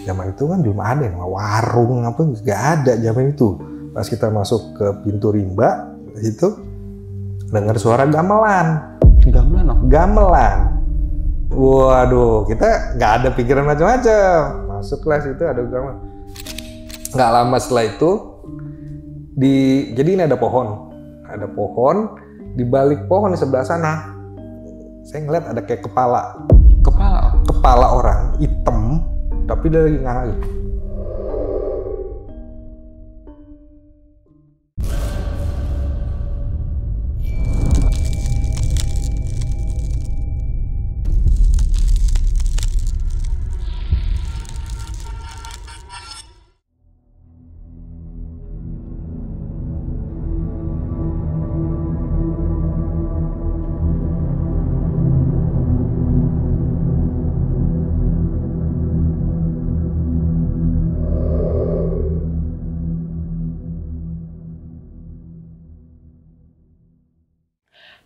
Zaman itu kan belum ada yang warung apa, nggak ada zaman itu. Pas kita masuk ke pintu rimba itu dengar suara gamelan. Gamelan oh? Gamelan. Waduh, kita nggak ada pikiran macam-macam. Masuk kelas itu ada gamelan. Nggak lama setelah itu jadi ini ada pohon. Ada pohon, di balik pohon di sebelah sana saya ngeliat ada kayak kepala orang hitam, tapi dia lagi ngangguk.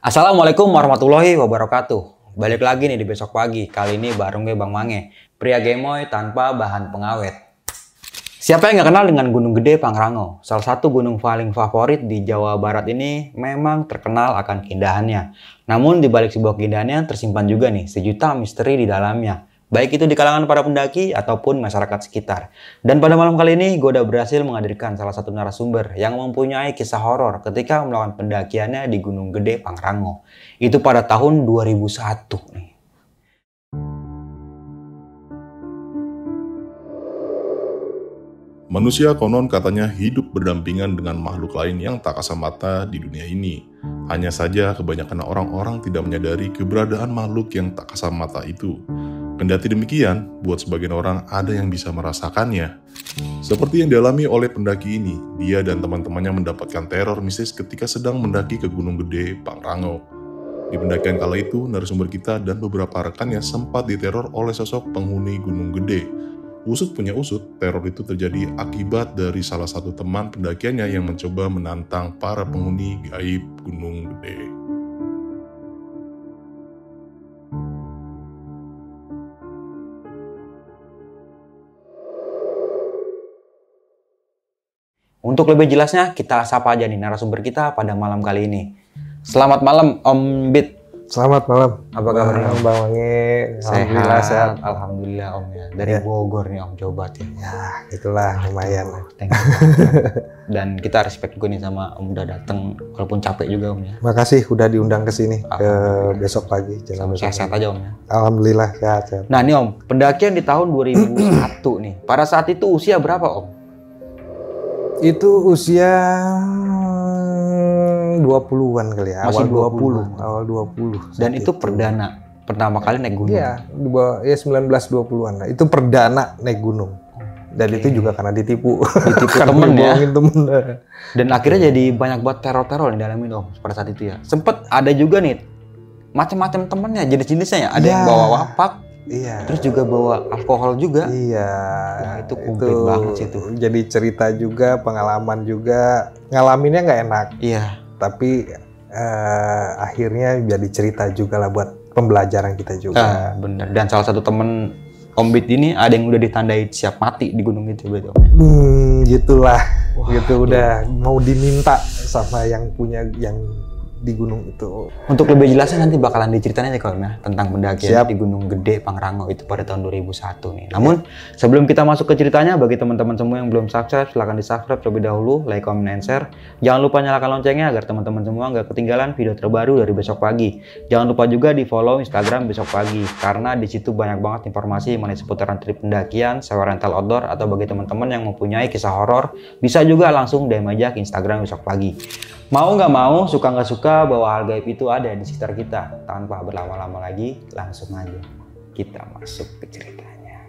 Assalamualaikum warahmatullahi wabarakatuh. Balik lagi nih di besok pagi. Kali ini bareng gue Bang Mange, pria gemoy tanpa bahan pengawet. Siapa yang nggak kenal dengan Gunung Gede Pangrango? Salah satu gunung paling favorit di Jawa Barat ini memang terkenal akan keindahannya. Namun di balik sebuah keindahannya tersimpan juga nih sejuta misteri di dalamnya. Baik itu di kalangan para pendaki ataupun masyarakat sekitar. Dan pada malam kali ini gue udah berhasil menghadirkan salah satu narasumber yang mempunyai kisah horor ketika melakukan pendakiannya di Gunung Gede Pangrango. Itu pada tahun 2001 nih. Manusia konon katanya hidup berdampingan dengan makhluk lain yang tak kasat mata di dunia ini. Hanya saja kebanyakan orang-orang tidak menyadari keberadaan makhluk yang tak kasat mata itu. Kendati demikian, buat sebagian orang ada yang bisa merasakannya. Seperti yang dialami oleh pendaki ini, dia dan teman-temannya mendapatkan teror mistis ketika sedang mendaki ke Gunung Gede Pangrango. Di pendakian kala itu, narasumber kita dan beberapa rekannya sempat diteror oleh sosok penghuni Gunung Gede. Usut punya usut, teror itu terjadi akibat dari salah satu teman pendakiannya yang mencoba menantang para penghuni gaib Gunung Gede. Untuk lebih jelasnya, kita sapa aja nih narasumber kita pada malam kali ini. Selamat malam Om Bit. Selamat malam. Apa kabarnya Om? Bang Mange? Alhamdulillah sehat. Alhamdulillah Om ya. Dari Bogor nih Om, coba ya. Ya, itulah lumayan. Thank you. Dan kita respect juga nih sama Om udah datang, walaupun capek juga Om ya. Makasih udah diundang ke sini ke besok pagi. Sehat-sehat aja Om ya. Alhamdulillah sehat. Nah nih Om, pendakian di tahun 2001 nih. Pada saat itu usia berapa Om? Itu usia 20-an kali ya, Masih awal 20. Dan itu pertama kali naik gunung. Iya, 19-20-an lah. Itu perdana naik gunung. Dan itu juga karena ditipu. Temen ya. Temen. Dan akhirnya jadi banyak buat teror-teror di dalam itu pada saat itu ya. Sempet ada juga nih macam-macam temennya, jenis-jenisnya ya. Ada yang bawa wapak. Iya. Terus juga bawa alkohol juga. Iya. Wah, itu komplit banget sih itu. Jadi cerita juga, pengalaman juga. Ngalaminnya nggak enak. Iya. Tapi akhirnya jadi cerita juga lah buat pembelajaran kita juga. Bener. Dan salah satu temen Om Bit ini ada yang udah ditandai siap mati di gunung itu berarti Om. Gitulah. Wah, gitu udah mau diminta sama yang punya yang di gunung itu. Untuk lebih jelasnya nanti bakalan diceritain aja kalau ya tentang pendakian di Gunung Gede Pangrango itu pada tahun 2001 nih. Namun sebelum kita masuk ke ceritanya, bagi teman-teman semua yang belum subscribe, silahkan di subscribe terlebih dahulu, like, comment, and share. Jangan lupa nyalakan loncengnya agar teman-teman semua nggak ketinggalan video terbaru dari Besok Pagi. Jangan lupa juga di follow Instagram Besok Pagi karena di situ banyak banget informasi mengenai seputaran trip pendakian, sewa rental outdoor, atau bagi teman-teman yang mempunyai kisah horor bisa juga langsung DM aja ke Instagram Besok Pagi. Mau nggak mau, suka nggak suka, bahwa hal gaib itu ada di sekitar kita. Tanpa berlama-lama lagi, langsung aja kita masuk ke ceritanya.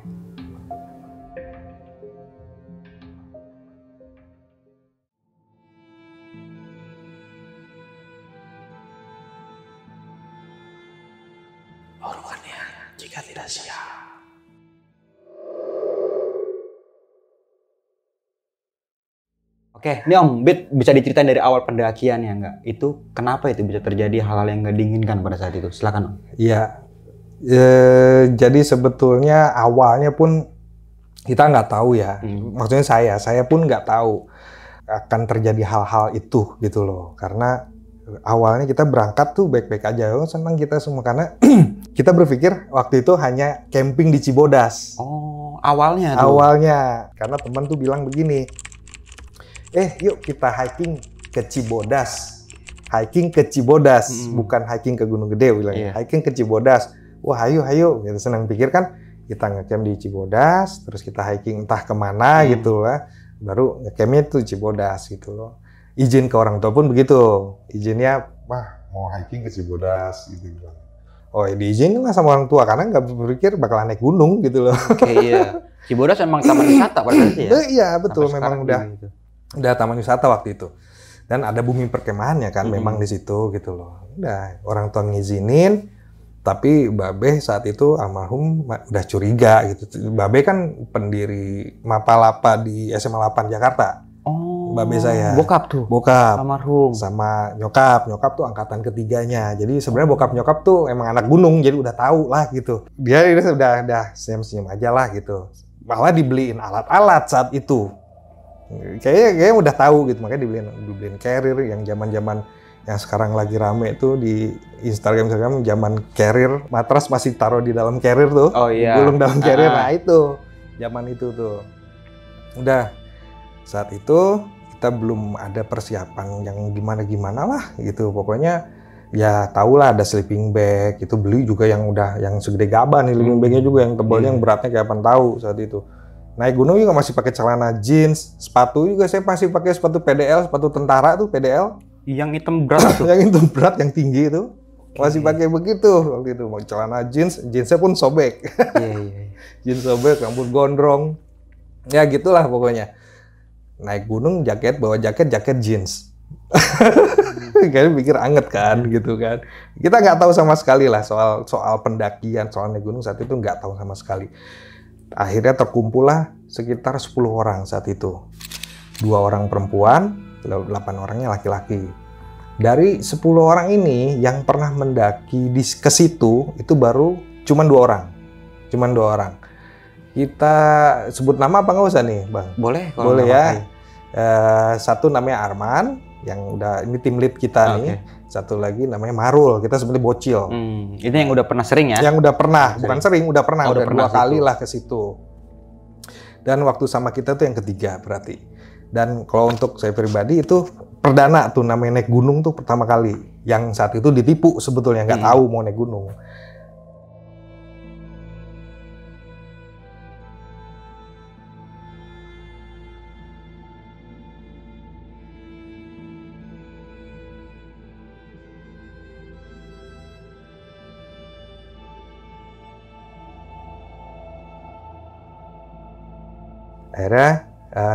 Hormatnya jika tidak siap. Oke, ini Om Bit bisa diceritain dari awal pendakian ya nggak? Itu kenapa itu bisa terjadi hal-hal yang nggak diinginkan pada saat itu? Silakan Om. Iya, jadi sebetulnya awalnya pun kita nggak tahu ya. Maksudnya saya pun nggak tahu akan terjadi hal-hal itu gitu loh. Karena awalnya kita berangkat tuh baik-baik aja, senang kita semua karena kita berpikir waktu itu hanya camping di Cibodas. Oh, awalnya tuh. Awalnya, karena teman tuh bilang begini, yuk kita hiking ke Cibodas. Hiking ke Cibodas, bukan hiking ke Gunung Gede bilangnya. Hiking ke Cibodas. Wah, ayo. Gitu, senang pikir kan kita ngecamp di Cibodas, terus kita hiking entah kemana gitu lah. Baru ngecampnya tuh Cibodas gitu loh. Izin ke orang tua pun begitu. Izinnya, mau hiking ke Cibodas gitu. Oh, diizinin lah sama orang tua karena nggak berpikir bakalan naik gunung gitu loh. Oke, iya. Cibodas memang taman wisata pada saat itu ya? Iya, betul. Memang udah taman wisata waktu itu. Dan ada bumi perkemahannya kan memang di situ gitu loh. Udah orang tua ngizinin, tapi Babe saat itu almarhum udah curiga gitu. Babe kan pendiri Mapalapa di SMA 8 Jakarta. Oh, Babe saya. Bokap tuh? Bokap. Almarhum. Sama nyokap. Nyokap tuh angkatan ketiganya. Jadi sebenarnya bokap nyokap tuh emang anak gunung, jadi udah tahu lah gitu. Dia udah senyum-senyum aja lah gitu. Malah dibeliin alat-alat saat itu. Kayaknya udah tahu gitu, makanya dibeliin carrier yang zaman-zaman yang sekarang lagi rame tuh di Instagram zaman carrier, matras masih taruh di dalam carrier tuh. Oh iya. Gulung dalam carrier. Nah itu zaman itu tuh. Udah saat itu kita belum ada persiapan yang gimana lah gitu. Pokoknya ya tahulah ada sleeping bag, itu beli juga yang segede gaban nih sleeping bagnya juga yang tebalnya yang beratnya kayak apaan tahu saat itu. Naik gunung juga masih pakai celana jeans, sepatu juga saya masih pakai sepatu PDL, sepatu tentara tuh PDL. Yang hitam berat tuh. Yang hitam berat, yang tinggi itu. Masih pakai begitu waktu itu. Mau celana jeansnya pun sobek. Iya. Jeans sobek, rambut gondrong. Ya gitulah pokoknya. Naik gunung bawa jaket jeans. Kayaknya pikir anget kan gitu kan. Kita nggak tahu sama sekali lah soal pendakian, soal naik gunung saat itu nggak tahu sama sekali. Akhirnya terkumpullah sekitar 10 orang saat itu. 2 orang perempuan, 8 orangnya laki-laki. Dari 10 orang ini yang pernah mendaki ke situ itu baru cuman 2 orang. Cuman 2 orang. Kita sebut nama apa nggak usah nih, Bang? Boleh kalau boleh ya. Satu namanya Arman, yang udah ini tim lead kita nih. Satu lagi namanya Marul, kita sebenarnya bocil. Ini yang udah pernah sering ya? Yang udah pernah, bukan sering, udah pernah 2 kali situ. lah ke situ. Dan waktu sama kita tuh yang ketiga berarti. Dan kalau untuk saya pribadi itu perdana tuh namanya naik gunung tuh pertama kali. Yang saat itu ditipu sebetulnya, nggak tahu mau naik gunung. Akhirnya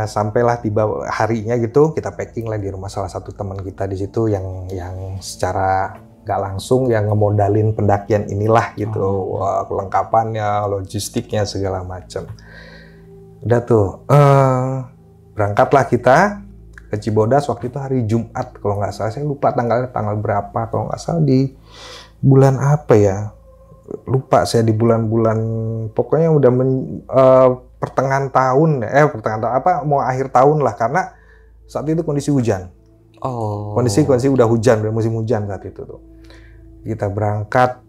sampailah tiba harinya gitu, kita packing lah di rumah salah satu teman kita di situ yang secara nggak langsung yang ngemodalin pendakian inilah gitu. Wah, kelengkapannya, logistiknya segala macam. Udah tuh berangkatlah kita ke Cibodas waktu itu hari Jumat kalau nggak salah, saya lupa tanggal berapa, kalau nggak salah di bulan apa ya, lupa saya di bulan-bulan pokoknya udah pertengahan tahun mau akhir tahun lah, karena saat itu kondisi hujan. Kondisi udah hujan, udah musim hujan saat itu tuh. Kita berangkat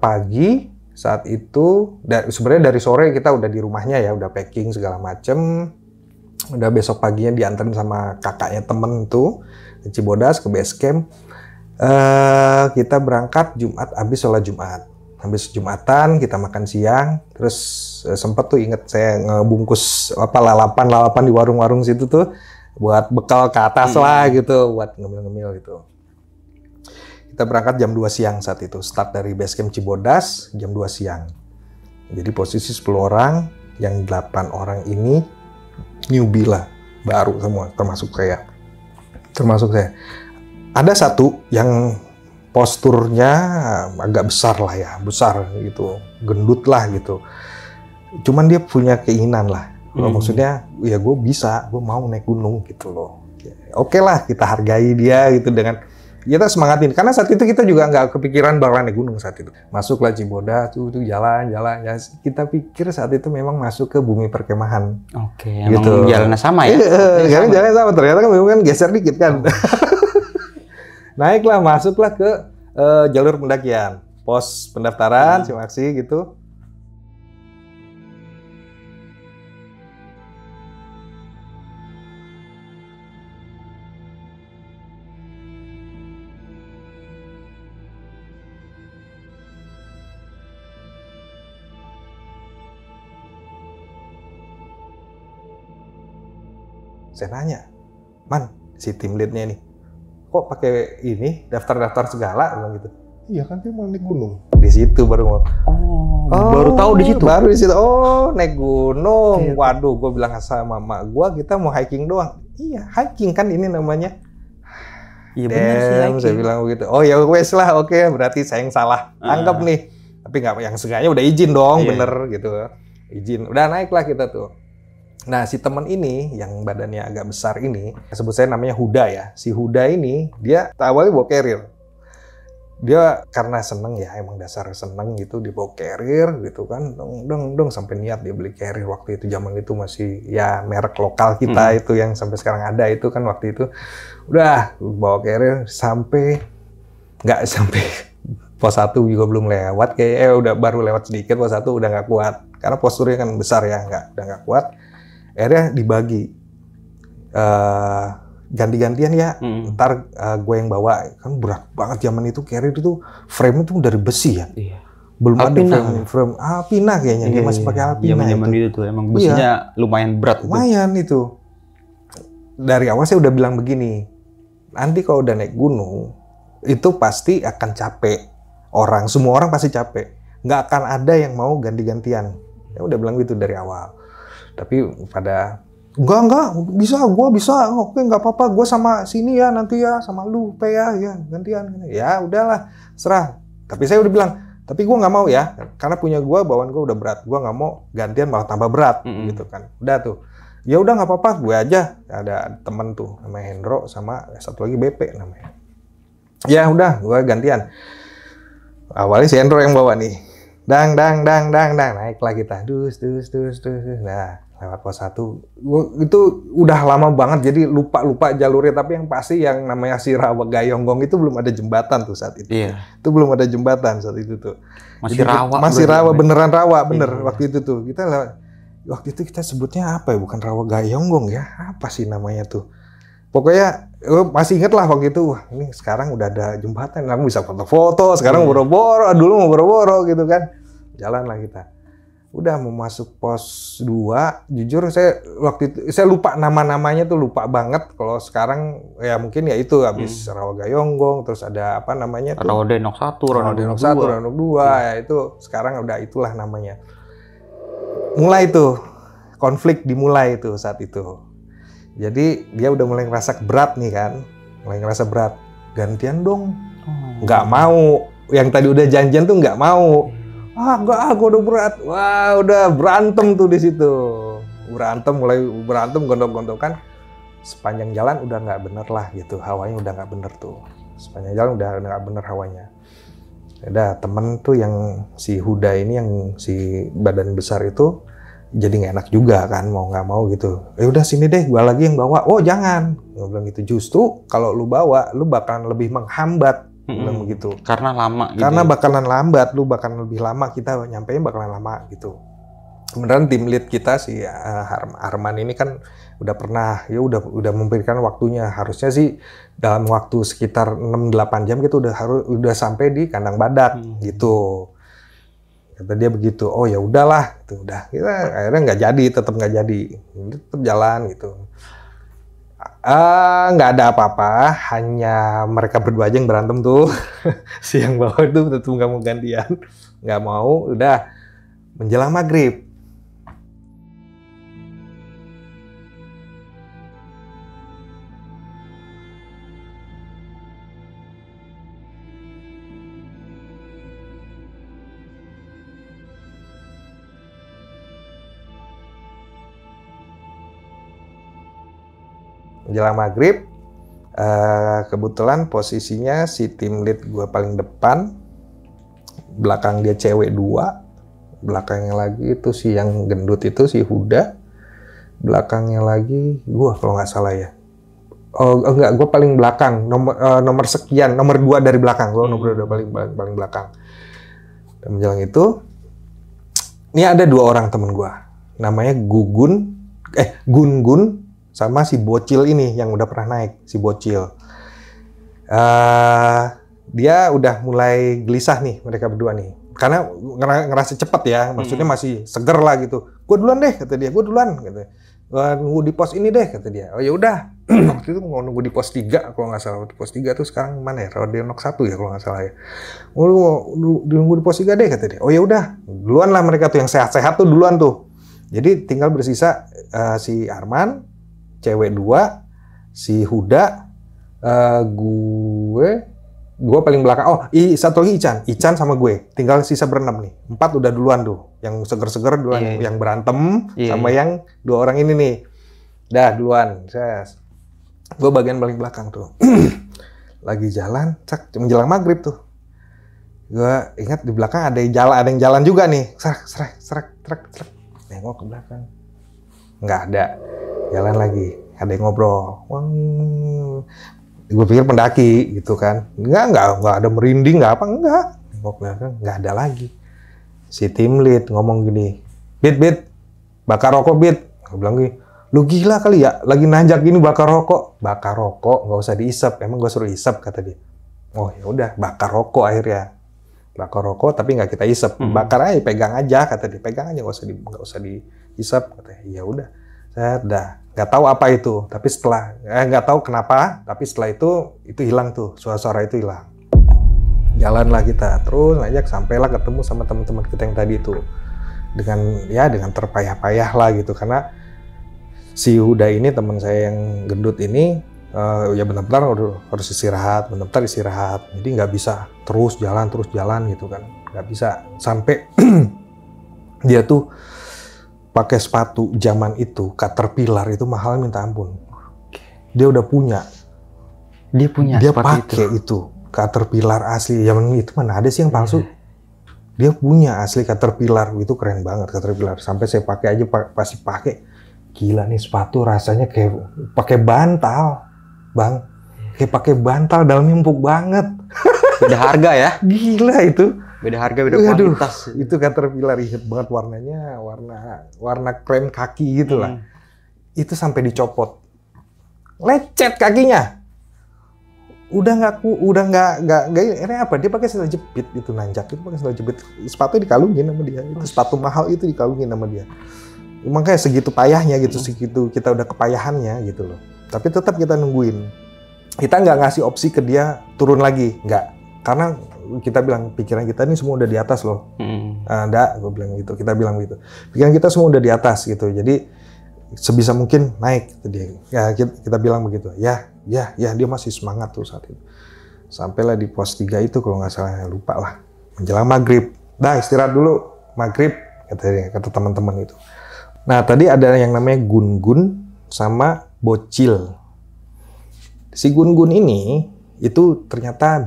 pagi saat itu, sebenarnya dari sore kita udah di rumahnya ya, udah packing segala macem. Udah besok paginya dianterin sama kakaknya temen tuh di Cibodas ke base camp. Kita berangkat Jumat, habis sholat Jumat. Habis Jumatan kita makan siang, terus sempet tuh inget saya ngebungkus lalapan di warung-warung situ tuh buat bekal ke atas lah gitu, buat ngemil-ngemil gitu. Kita berangkat jam 2 siang saat itu, start dari base camp Cibodas jam 2 siang. Jadi posisi 10 orang, yang 8 orang ini newbie lah, baru semua, termasuk saya. Ada satu yang posturnya agak besar lah ya, besar gitu, gendut lah gitu. Cuman dia punya keinginan lah. Maksudnya, ya gue bisa, gue mau naik gunung gitu loh. Oke lah, kita hargai dia gitu dengan Kita semangatin, karena saat itu kita juga nggak kepikiran bakalan naik gunung saat itu. Masuklah Cibodas, tuh jalan. Ya, kita pikir saat itu memang masuk ke bumi perkemahan. Oke, gitu. Emang jalannya sama ya? Iya, jalannya sama. Ternyata kan memang kan geser dikit kan. Naiklah, masuklah ke jalur pendakian. Pos pendaftaran, simaksi gitu. Saya nanya, Man, si tim lead-nya nih, kok pakai ini daftar-daftar segala, bilang gitu. Iya kan dia mau naik gunung. Di situ baru ngomong. Baru tahu di situ. Baru di situ. Oh, naik gunung. Okay. Waduh, gue bilang sama mama gue, kita mau hiking doang. Iya, hiking kan ini namanya. Iya benar sih hiking. Saya bilang begitu. Oh ya wes lah, oke, berarti saya yang salah. Anggap nih. Tapi nggak, yang seenggaknya udah izin dong, bener gitu. Izin. Udah naiklah kita tuh. Nah, si teman ini yang badannya agak besar ini, sebut saya namanya Huda ya. Si Huda ini, dia awalnya bawa carrier. Dia karena seneng ya, emang dasar seneng gitu, dia bawa carrier gitu kan. Dong sampai niat dia beli carrier waktu itu. Zaman itu masih ya merek lokal kita itu yang sampai sekarang ada itu kan waktu itu. Udah bawa carrier sampai nggak sampai pos 1 juga belum lewat kayak udah baru lewat sedikit, pos 1 udah nggak kuat. Karena posturnya kan besar ya, udah nggak kuat. Akhirnya dibagi ganti-gantian ya, ntar gue yang bawa, kan berat banget zaman itu, carrier itu frame itu dari besi ya, belum Alpina. Ada frame Alpina kayaknya, dia masih pakai Alpina. Zaman itu tuh emang besinya lumayan berat. Lumayan itu. Dari awal saya udah bilang begini, nanti kalau udah naik gunung itu pasti akan capek, semua orang pasti capek, nggak akan ada yang mau ganti-gantian. Ya udah bilang gitu dari awal. Tapi pada enggak gue bisa, oke nggak apa-apa, gue sama sini ya nanti ya, sama lu ya gantian. Ya udahlah, serah. Tapi saya udah bilang, tapi gue nggak mau ya, karena punya gue bawaan gue udah berat, gue nggak mau gantian malah tambah berat gitu kan. Udah tuh, ya udah nggak apa-apa, gue aja. Ada temen tuh namanya Hendro sama satu lagi BP namanya. Ya udah, gue gantian. Awalnya si Hendro yang bawa nih. Dang, naiklah kita, dus. Nah, lewat pos 1, itu udah lama banget, jadi lupa jalurnya, tapi yang pasti yang namanya si Rawa Gayonggong itu belum ada jembatan tuh saat itu. Iya. Itu belum ada jembatan saat itu tuh. Masih rawa. Masih rawa, beneran rawa, bener. Waktu itu tuh, waktu itu kita sebutnya apa ya, bukan Rawa Gayonggong ya, apa sih namanya tuh. Pokoknya masih inget lah waktu itu, wah ini sekarang udah ada jembatan, aku bisa foto-foto, sekarang boro-boro, dulu mau boro-boro gitu kan. Jalan lah kita. Udah mau masuk pos 2, jujur saya waktu itu, saya lupa nama-namanya tuh, lupa banget. Kalau sekarang ya mungkin ya itu habis Rawa Gayonggong, terus ada apa namanya tuh? Rawa Denok 1, Rawa Denok 1, Rawa Denok 2, ya itu sekarang udah itulah namanya. Mulai tuh, konflik dimulai tuh saat itu. Jadi dia udah mulai ngerasa berat nih kan, gantian dong, nggak mau, yang tadi udah janjian tuh nggak mau, gue udah berat, wah udah berantem tuh di situ, mulai berantem gontok-gontokan, sepanjang jalan udah nggak bener lah gitu, hawanya udah nggak bener tuh, sepanjang jalan udah nggak bener hawanya. Ada temen tuh yang si Huda ini, yang si badan besar itu, jadi nggak enak juga kan, mau nggak mau gitu. Ya udah sini deh, gue lagi yang bawa. Oh jangan, gue bilang gitu. Justru kalau lu bawa, lu bakalan lebih menghambat, bilang begitu. Karena lama. Gitu. Karena bakalan lambat, lu bakalan lebih lama, kita nyampainya bakalan lama gitu. Kemudian tim lead kita si Arman ini kan udah pernah, ya udah memberikan waktunya. Harusnya sih dalam waktu sekitar 6-8 jam gitu udah sampai di kandang badak gitu. Kata dia begitu. Oh ya udahlah, itu udah. Kita akhirnya tetap nggak jadi, tetap jalan gitu. Nggak ada apa-apa, hanya mereka berdua aja yang berantem tuh. Si yang bawah itu tetap nggak mau gantian, nggak mau. Udah menjelang maghrib. Menjelang maghrib, Kebetulan posisinya si tim lead gue paling depan, belakang dia cewek 2, belakangnya lagi itu si yang gendut itu si Huda, belakangnya lagi gue kalau nggak salah ya. Oh enggak, gue paling belakang, nomor sekian, nomor 2 dari belakang, gue nomor 2 paling belakang. Dan menjelang itu, ini ada 2 orang temen gue, namanya Gun sama si Bocil ini yang udah pernah naik, si Bocil. Dia udah mulai gelisah nih mereka berdua nih, karena ngerasa cepet ya, maksudnya masih seger lah gitu. Gue duluan deh kata dia, gue duluan kata. Nunggu di pos ini deh kata dia. Oh ya udah, waktu itu mau nunggu di pos 3 kalau nggak salah. Di pos 3 tuh sekarang mana ya? Rawadinok 1 ya kalau nggak salah ya. Mau nunggu di pos 3 deh kata dia. Oh ya udah, duluan lah mereka tuh yang sehat-sehat tuh duluan tuh. Jadi tinggal bersisa si Arman, cewek 2, si Huda, gue paling belakang. Oh, satu lagi Ican sama gue. Tinggal sisa berenam nih. 4 udah duluan tuh. Yang seger-seger duluan, yang berantem sama yang 2 orang ini nih. Dah duluan. Gue bagian paling belakang tuh. Lagi jalan, menjelang maghrib tuh. Gue ingat di belakang ada yang jalan juga nih. Serak. Nengok ke belakang. Nggak ada. Jalan lagi. Ada yang ngobrol. Gue pikir pendaki gitu kan. Enggak ada merinding, enggak. Nengok belakang, enggak ada lagi. Si tim lead ngomong gini, Bit, bakar rokok, Bit. Gue bilang gini, lu gila kali ya, lagi nanjak gini bakar rokok. Bakar rokok, nggak usah diisap. Emang gue suruh isap, kata dia. Oh ya udah, bakar rokok akhirnya. Bakar rokok tapi nggak kita isap. Bakar aja, pegang aja, kata dia. Pegang aja, nggak usah diisap. Katanya, ya udah. Saya udah nggak tahu apa itu, tapi setelah nggak tahu kenapa, tapi setelah itu hilang tuh, suara itu hilang. Jalanlah kita terus ngajak sampailah ketemu sama teman-teman kita yang tadi itu dengan terpayah-payah lah gitu, karena si Huda ini teman saya yang gendut ini ya benar-benar harus istirahat, jadi nggak bisa terus jalan gitu kan, nggak bisa sampai dia tuh pakai sepatu zaman itu, Caterpillar itu mahal minta ampun. Dia udah punya. Dia pakai itu Caterpillar asli. Zaman itu mana ada sih yang palsu? Dia punya asli Caterpillar, itu keren banget Caterpillar. Sampai saya pakai aja, pasti pakai. Gila nih sepatu rasanya kayak pakai bantal, Bang. Kayak pakai bantal, dalamnya empuk banget. Beda harga ya? Gila itu. Beda harga, beda kualitas. Itu Caterpillar inget banget warnanya, warna krem kaki gitu lah. Itu sampai dicopot, lecet kakinya. Udah nggak ini apa? Dia pakai sandal jepit itu, nanjak itu pakai sandal jepit. Sepatu dikalungin sama dia. Itu sepatu mahal itu dikalungin sama dia. Makanya segitu payahnya gitu, segitu kita udah kepayahannya gitu loh. Tapi tetap kita nungguin. Kita nggak ngasih opsi ke dia turun lagi, nggak. Karena kita bilang pikiran kita ini semua udah di atas loh. Enggak, gue bilang gitu. Kita bilang gitu. Pikiran kita semua udah di atas gitu. Jadi sebisa mungkin naik gitu dia. Ya kita bilang begitu. Ya dia masih semangat tuh saat itu. Sampailah di pos 3 itu kalau nggak salah, lupa lah. Menjelang maghrib. Dah istirahat dulu. Maghrib kata teman-teman itu. Nah tadi ada yang namanya Gun sama Bocil. Si Gun ini itu ternyata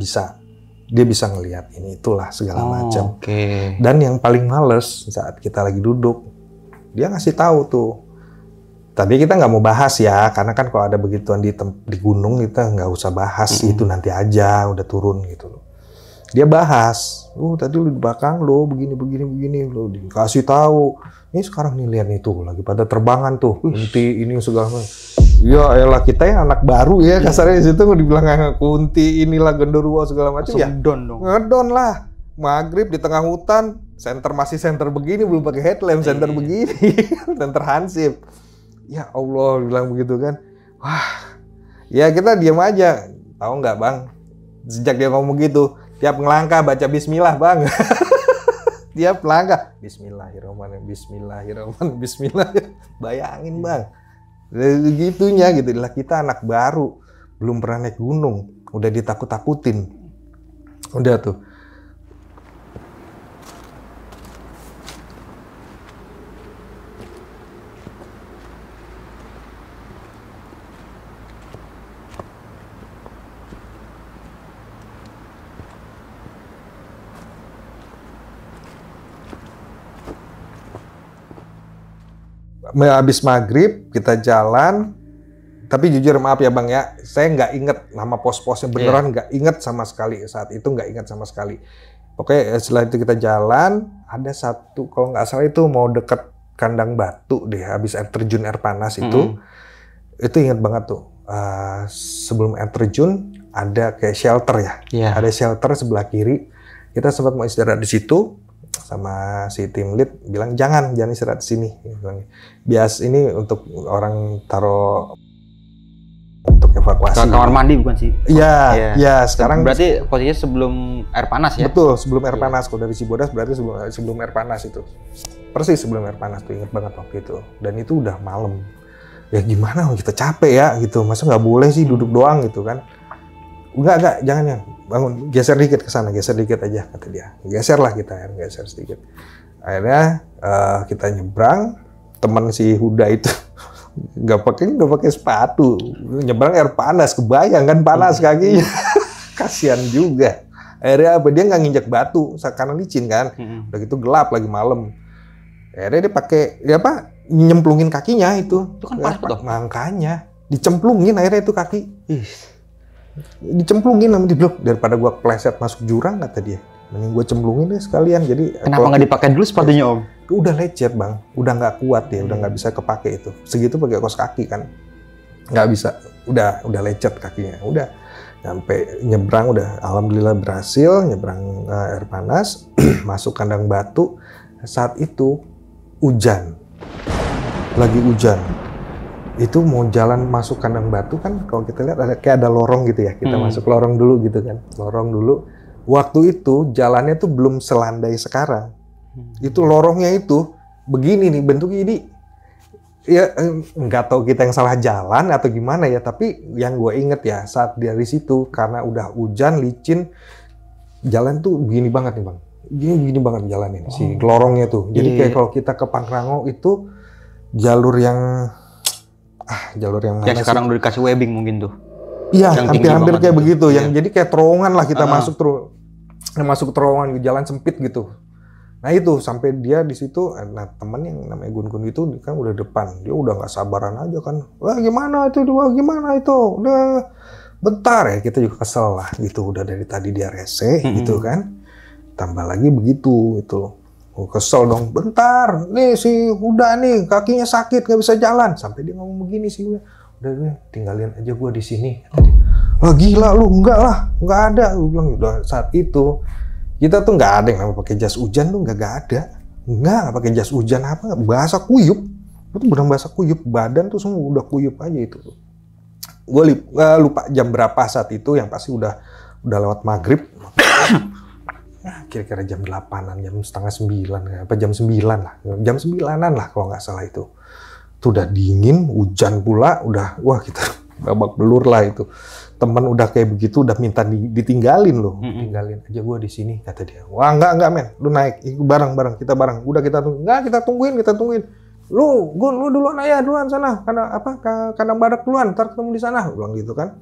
dia bisa ngelihat ini itulah segala macam. Dan yang paling males saat kita lagi duduk, dia ngasih tahu tuh. Tadi kita nggak mau bahas ya, karena kan kalau ada begituan di gunung kita nggak usah bahas, itu nanti aja udah turun gitu loh. Dia bahas, tadi lu di belakang lo begini lo dikasih tahu. Ini sekarang nih lihat itu lagi pada terbangan tuh, kunti ini segala macam. Ya elah, kita yang anak baru ya kasarnya di situ dibilang kunti inilah genderuwo segala macam ya. Ngedon lah. Maghrib di tengah hutan, masih center begini, belum pakai headlamp, center begini, center hansip. Ya Allah, bilang begitu kan. Wah, ya kita diam aja. Tahu nggak Bang? Sejak dia ngomong gitu, tiap ngelangkah baca Bismillah Bang. Tiap langkah Bismillahirrahmanirrahim. Bayangin Bang. Gitunya gitu lah, kita anak baru, belum pernah naik gunung, udah ditakut-takutin. Udah tuh. habis maghrib kita jalan. Tapi jujur maaf ya Bang ya, saya nggak inget nama pos-posnya, beneran nggak inget sama sekali saat itu, nggak inget sama sekali. Oke, setelah itu kita jalan, ada satu kalau nggak salah itu mau deket kandang batu deh, habis air terjun air panas itu inget banget tuh. Sebelum air terjun ada kayak shelter ya, ada shelter sebelah kiri. Kita sempat mau istirahat di situ, sama si tim lead bilang jangan istirahat di sini. Bias ini untuk orang taruh untuk evakuasi. Kamar mandi bukan sih? Iya, sekarang berarti posisinya sebelum air panas ya? Betul, sebelum air panas. Kalau dari Cibodas berarti sebelum air panas itu. Persis sebelum air panas tuh, inget banget waktu itu. Dan itu udah malam. Ya gimana, kita capek ya gitu. Masa nggak boleh sih duduk doang gitu kan? Enggak, jangan ya. Bangun, geser dikit ke sana, geser dikit aja kata dia. Geser lah kita, geser sedikit. Akhirnya kita nyebrang, teman si Huda itu nggak pakai sepatu, nyebrang air panas, kebayang kan panas kakinya, kasihan juga. Akhirnya dia nggak nginjak batu, karena licin kan, udah gitu gelap lagi malam. Akhirnya dia pakai nyemplungin kakinya itu kan panas betul. Makanya dicemplungin akhirnya itu kaki, dicemplungin sama di blok, daripada gua kepleset masuk jurang kata dia. Mending gue cemplungin deh sekalian. Jadi kenapa nggak dipakai dulu sepatunya Om? Udah lecet Bang, udah nggak kuat ya, udah nggak bisa kepake itu. Segitu pakai kaos kaki kan, nggak bisa. Udah lecet kakinya. Udah sampai nyebrang, udah alhamdulillah berhasil nyebrang air panas, masuk kandang batu. Saat itu hujan, lagi hujan. Itu mau jalan masuk kandang batu kan, kalau kita lihat ada lorong gitu ya. Kita masuk lorong dulu gitu kan, lorong dulu. Waktu itu jalannya tuh belum selandai sekarang. Itu lorongnya itu begini nih bentuknya, ini ya nggak tahu kita yang salah jalan atau gimana ya, tapi yang gue inget ya saat dari situ karena udah hujan licin, jalan tuh begini banget nih Bang. Gini banget jalannya si lorongnya tuh. Jadi kayak kalau kita ke Pangrango itu jalur yang mana yang sekarang udah dikasih webbing mungkin tuh. Iya, hampir-hampir kayak begitu. Yang jadi kayak terowongan lah kita masuk terowongan, jalan sempit gitu. Nah itu sampai dia di situ, nah temen yang namanya Gun itu kan udah depan, dia udah nggak sabaran aja kan. Wah gimana itu, udah bentar ya, kita juga kesel lah gitu. Udah dari tadi dia rese gitu kan, tambah lagi begitu itu. Kesel dong, bentar, nih si Huda nih kakinya sakit nggak bisa jalan. Sampai dia ngomong begini sih, udah tinggalin aja gua di sini. Wah gila lu, enggak ada. Gue bilang udah saat itu kita tuh nggak ada yang namanya pakai jas hujan tuh nggak ada, nggak pakai jas hujan apa, basah kuyup, itu benar basah kuyup, badan tuh semua udah kuyup aja itu. Gue lupa jam berapa saat itu, yang pasti udah lewat maghrib. Kira-kira jam 8-an, jam setengah 9, apa jam 9 lah, jam 9-an lah kalau nggak salah itu. Itu udah dingin, hujan pula, wah kita babak belur lah itu. Temen udah kayak begitu, udah minta ditinggalin loh, tinggalin aja gue di sini kata dia. Wah enggak men, lu naik, bareng, kita bareng. Udah kita tunggu, enggak kita tungguin. Lu duluan aja, duluan sana, kandang badak duluan, ntar ketemu di sana, bilang gitu kan.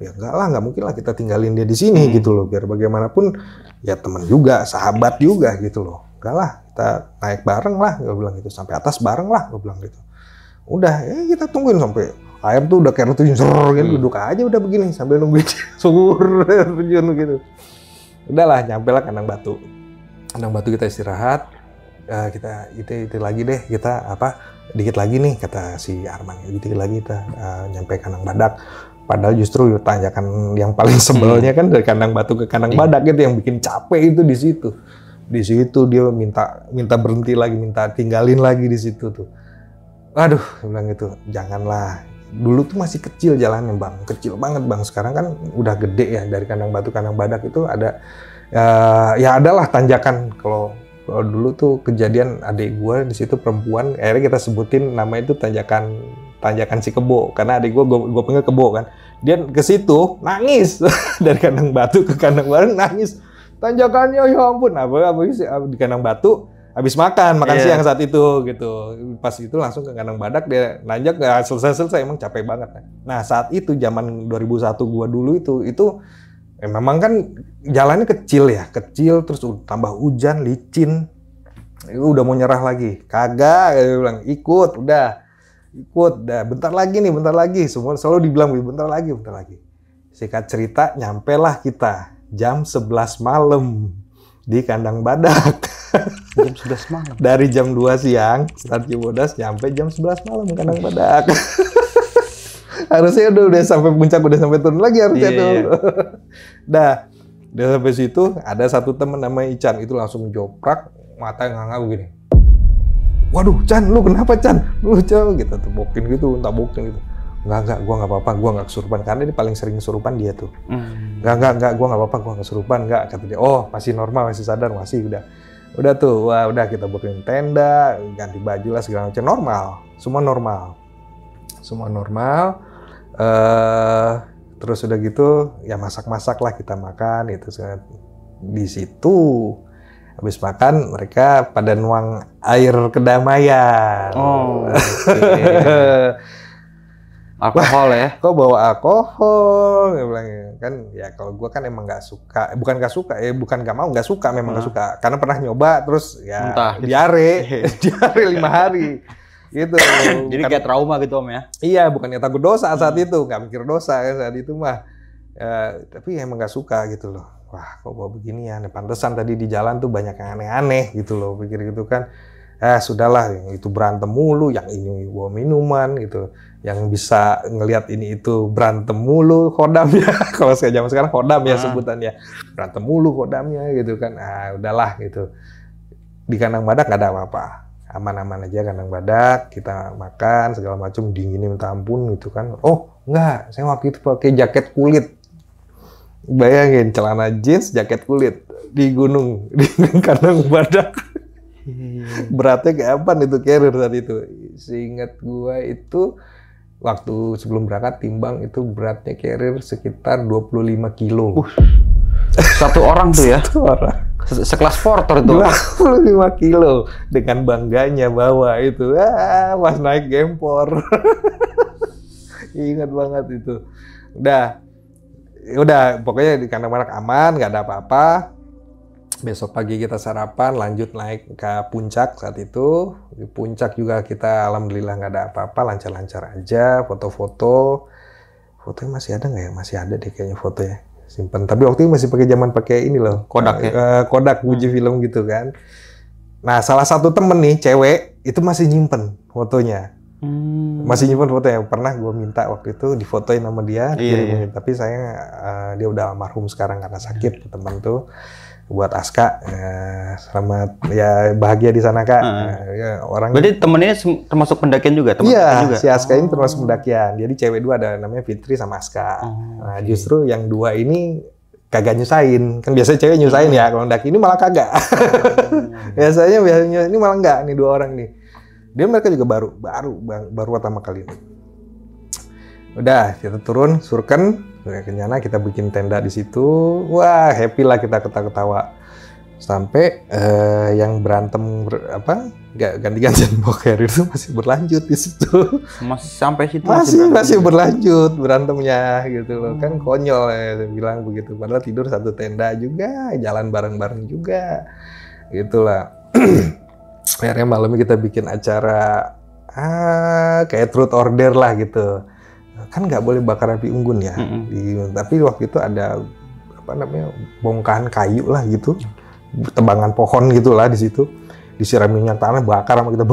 Ya enggak lah, nggak mungkin lah kita tinggalin dia di sini gitu loh, biar bagaimanapun ya teman juga, sahabat juga gitu loh. Enggak lah, kita naik bareng lah, gue bilang gitu, sampai atas bareng lah, gue bilang gitu. Udah, ya kita tungguin sampai air tuh udah kayak terjun gitu, duduk aja udah begini sambil nungguin syukur terjun gitu. Udahlah, nyampe lah kandang batu kita istirahat. Kita lagi deh, kita dikit lagi nih kata si Arman, dikit lagi kita nyampe kandang badak. Padahal justru tanjakan yang paling sebelnya kan dari kandang batu ke kandang badak itu yang bikin capek itu di situ. Di situ dia minta berhenti lagi, minta tinggalin lagi di situ tuh. Aduh, dia bilang gitu, janganlah. Dulu tuh masih kecil jalannya Bang, kecil banget Bang. Sekarang kan udah gede ya, dari kandang batu kandang badak itu ada ya adalah tanjakan. Kalau dulu tuh kejadian adik gue di situ perempuan, akhirnya kita sebutin nama itu tanjakan si Kebo, karena adik gue panggil Kebo kan. Dia ke situ nangis dari kandang batu ke kandang badak nangis. Tanjakannya ya ampun, apa di kandang batu habis makan siang saat itu gitu. Pas itu langsung ke kandang badak, dia nanjak nggak selesai emang capek banget. Nah saat itu zaman 2001 gua dulu itu memang kan jalannya kecil terus tambah hujan licin. Udah mau nyerah lagi. Kagak, dia bilang, ikut, udah. Bentar lagi. Semua selalu dibilang, bentar lagi. Singkat cerita, nyampelah kita jam 11 malam di Kandang Badak. Jam 11 malam. Dari jam 2 siang, start Cibodas, nyampe jam 11 malam Kandang Badak. Harusnya udah sampai puncak, udah sampai turun lagi harusnya tuh. Udah sampai situ, ada satu temen namanya Ican, itu langsung joprak, mata nganga begini. Waduh, Chan, lu kenapa Chan? Lu jauh gitu, tabokin gitu. Enggak, gua nggak apa-apa, gua nggak kesurupan. Karena dia paling sering kesurupan dia tuh. Enggak, gua nggak apa-apa, gua nggak kesurupan, enggak, kata dia. Oh, masih normal, masih sadar, masih udah tuh, udah kita buatin tenda, ganti baju lah segala macam, normal, semua normal. Terus udah gitu, ya masak lah kita makan itu. Di situ habis makan mereka pada nuang air kedamaian. Oh, okay. Alkohol ya? Kok bawa alkohol? Dia bilang kan, ya kalau gue kan emang nggak suka, bukan nggak suka, memang nggak suka. Karena pernah nyoba terus ya diare 5 hari. Gitu. Jadi kayak trauma gitu Om ya? Iya, bukannya takut dosa saat itu, nggak mikir dosa kan saat itu mah. Ya, tapi emang nggak suka gitu loh. Wah, kok bawa beginian? Pantesan tadi di jalan tuh banyak yang aneh-aneh gitu loh, pikir gitu kan. Sudahlah, yang itu berantem mulu, yang ini bawa minuman gitu. Yang bisa ngelihat ini itu berantem mulu kodamnya. Kalau zaman sekarang kodam ya sebutannya. Berantem mulu kodamnya gitu kan. Udahlah gitu. Di Kandang Badak nggak ada apa-apa. Aman-aman aja Kandang Badak, kita makan segala macam, dinginnya minta ampun gitu kan. Oh enggak, saya waktu itu pakai jaket kulit. Bayangin, celana jeans, jaket kulit di gunung, di Kandang Badak. Beratnya kayak apa itu carrier saat itu? Seingat gua itu waktu sebelum berangkat timbang itu beratnya carrier sekitar 25 kilo. Satu orang tuh ya? Satu orang. Sekelas porter tuh. 25 kilo dengan bangganya bawa itu. Pas naik gempor. Ingat banget itu. Udah pokoknya di Kandang Badak aman, nggak ada apa-apa. Besok pagi kita sarapan, lanjut naik ke puncak saat itu. Di puncak juga kita alhamdulillah nggak ada apa-apa, lancar-lancar aja. Foto-foto. Fotonya masih ada nggak ya? Masih ada deh kayaknya fotonya. Simpen. Tapi waktu itu masih pakai ini loh. Kodak ya? Kodak Fuji film gitu kan. Nah, salah satu temen nih, cewek, itu masih nyimpen fotonya. Masih nyimpen fotonya. Pernah gue minta waktu itu difotoin sama dia. Iya. Tapi saya dia udah almarhum sekarang karena sakit, teman tuh. Buat Aska, selamat ya, bahagia di sana Kak. Ya, orang. Berarti temen ini termasuk pendakian juga? Iya, si Aska ini termasuk pendakian. Jadi cewek dua ada namanya Fitri sama Aska. Nah, justru yang dua ini kagak nyusahin. Kan biasanya cewek nyusahin ya, kalau mendaki ini malah kagak. Biasanya ini malah enggak, nih dua orang nih. Dia mereka juga baru pertama kali. Udah, kita turun Surken. Kenyana kita bikin tenda di situ, wah happy lah kita ketawa-ketawa sampai yang berantem nggak ganti-gantian bawa carrier itu masih berlanjut di situ. Masih sampai situ? Masih berlanjut berantemnya gitu loh. Kan konyol ya, saya bilang begitu. Padahal tidur satu tenda juga, jalan bareng-bareng juga, gitulah. Akhirnya malamnya kita bikin acara kayak truth order lah gitu. Kan nggak boleh bakar api unggun ya. Tapi waktu itu ada bongkahan kayu lah gitu, tebangan pohon gitulah di situ, disiram minyak tanah, bakar sama kita,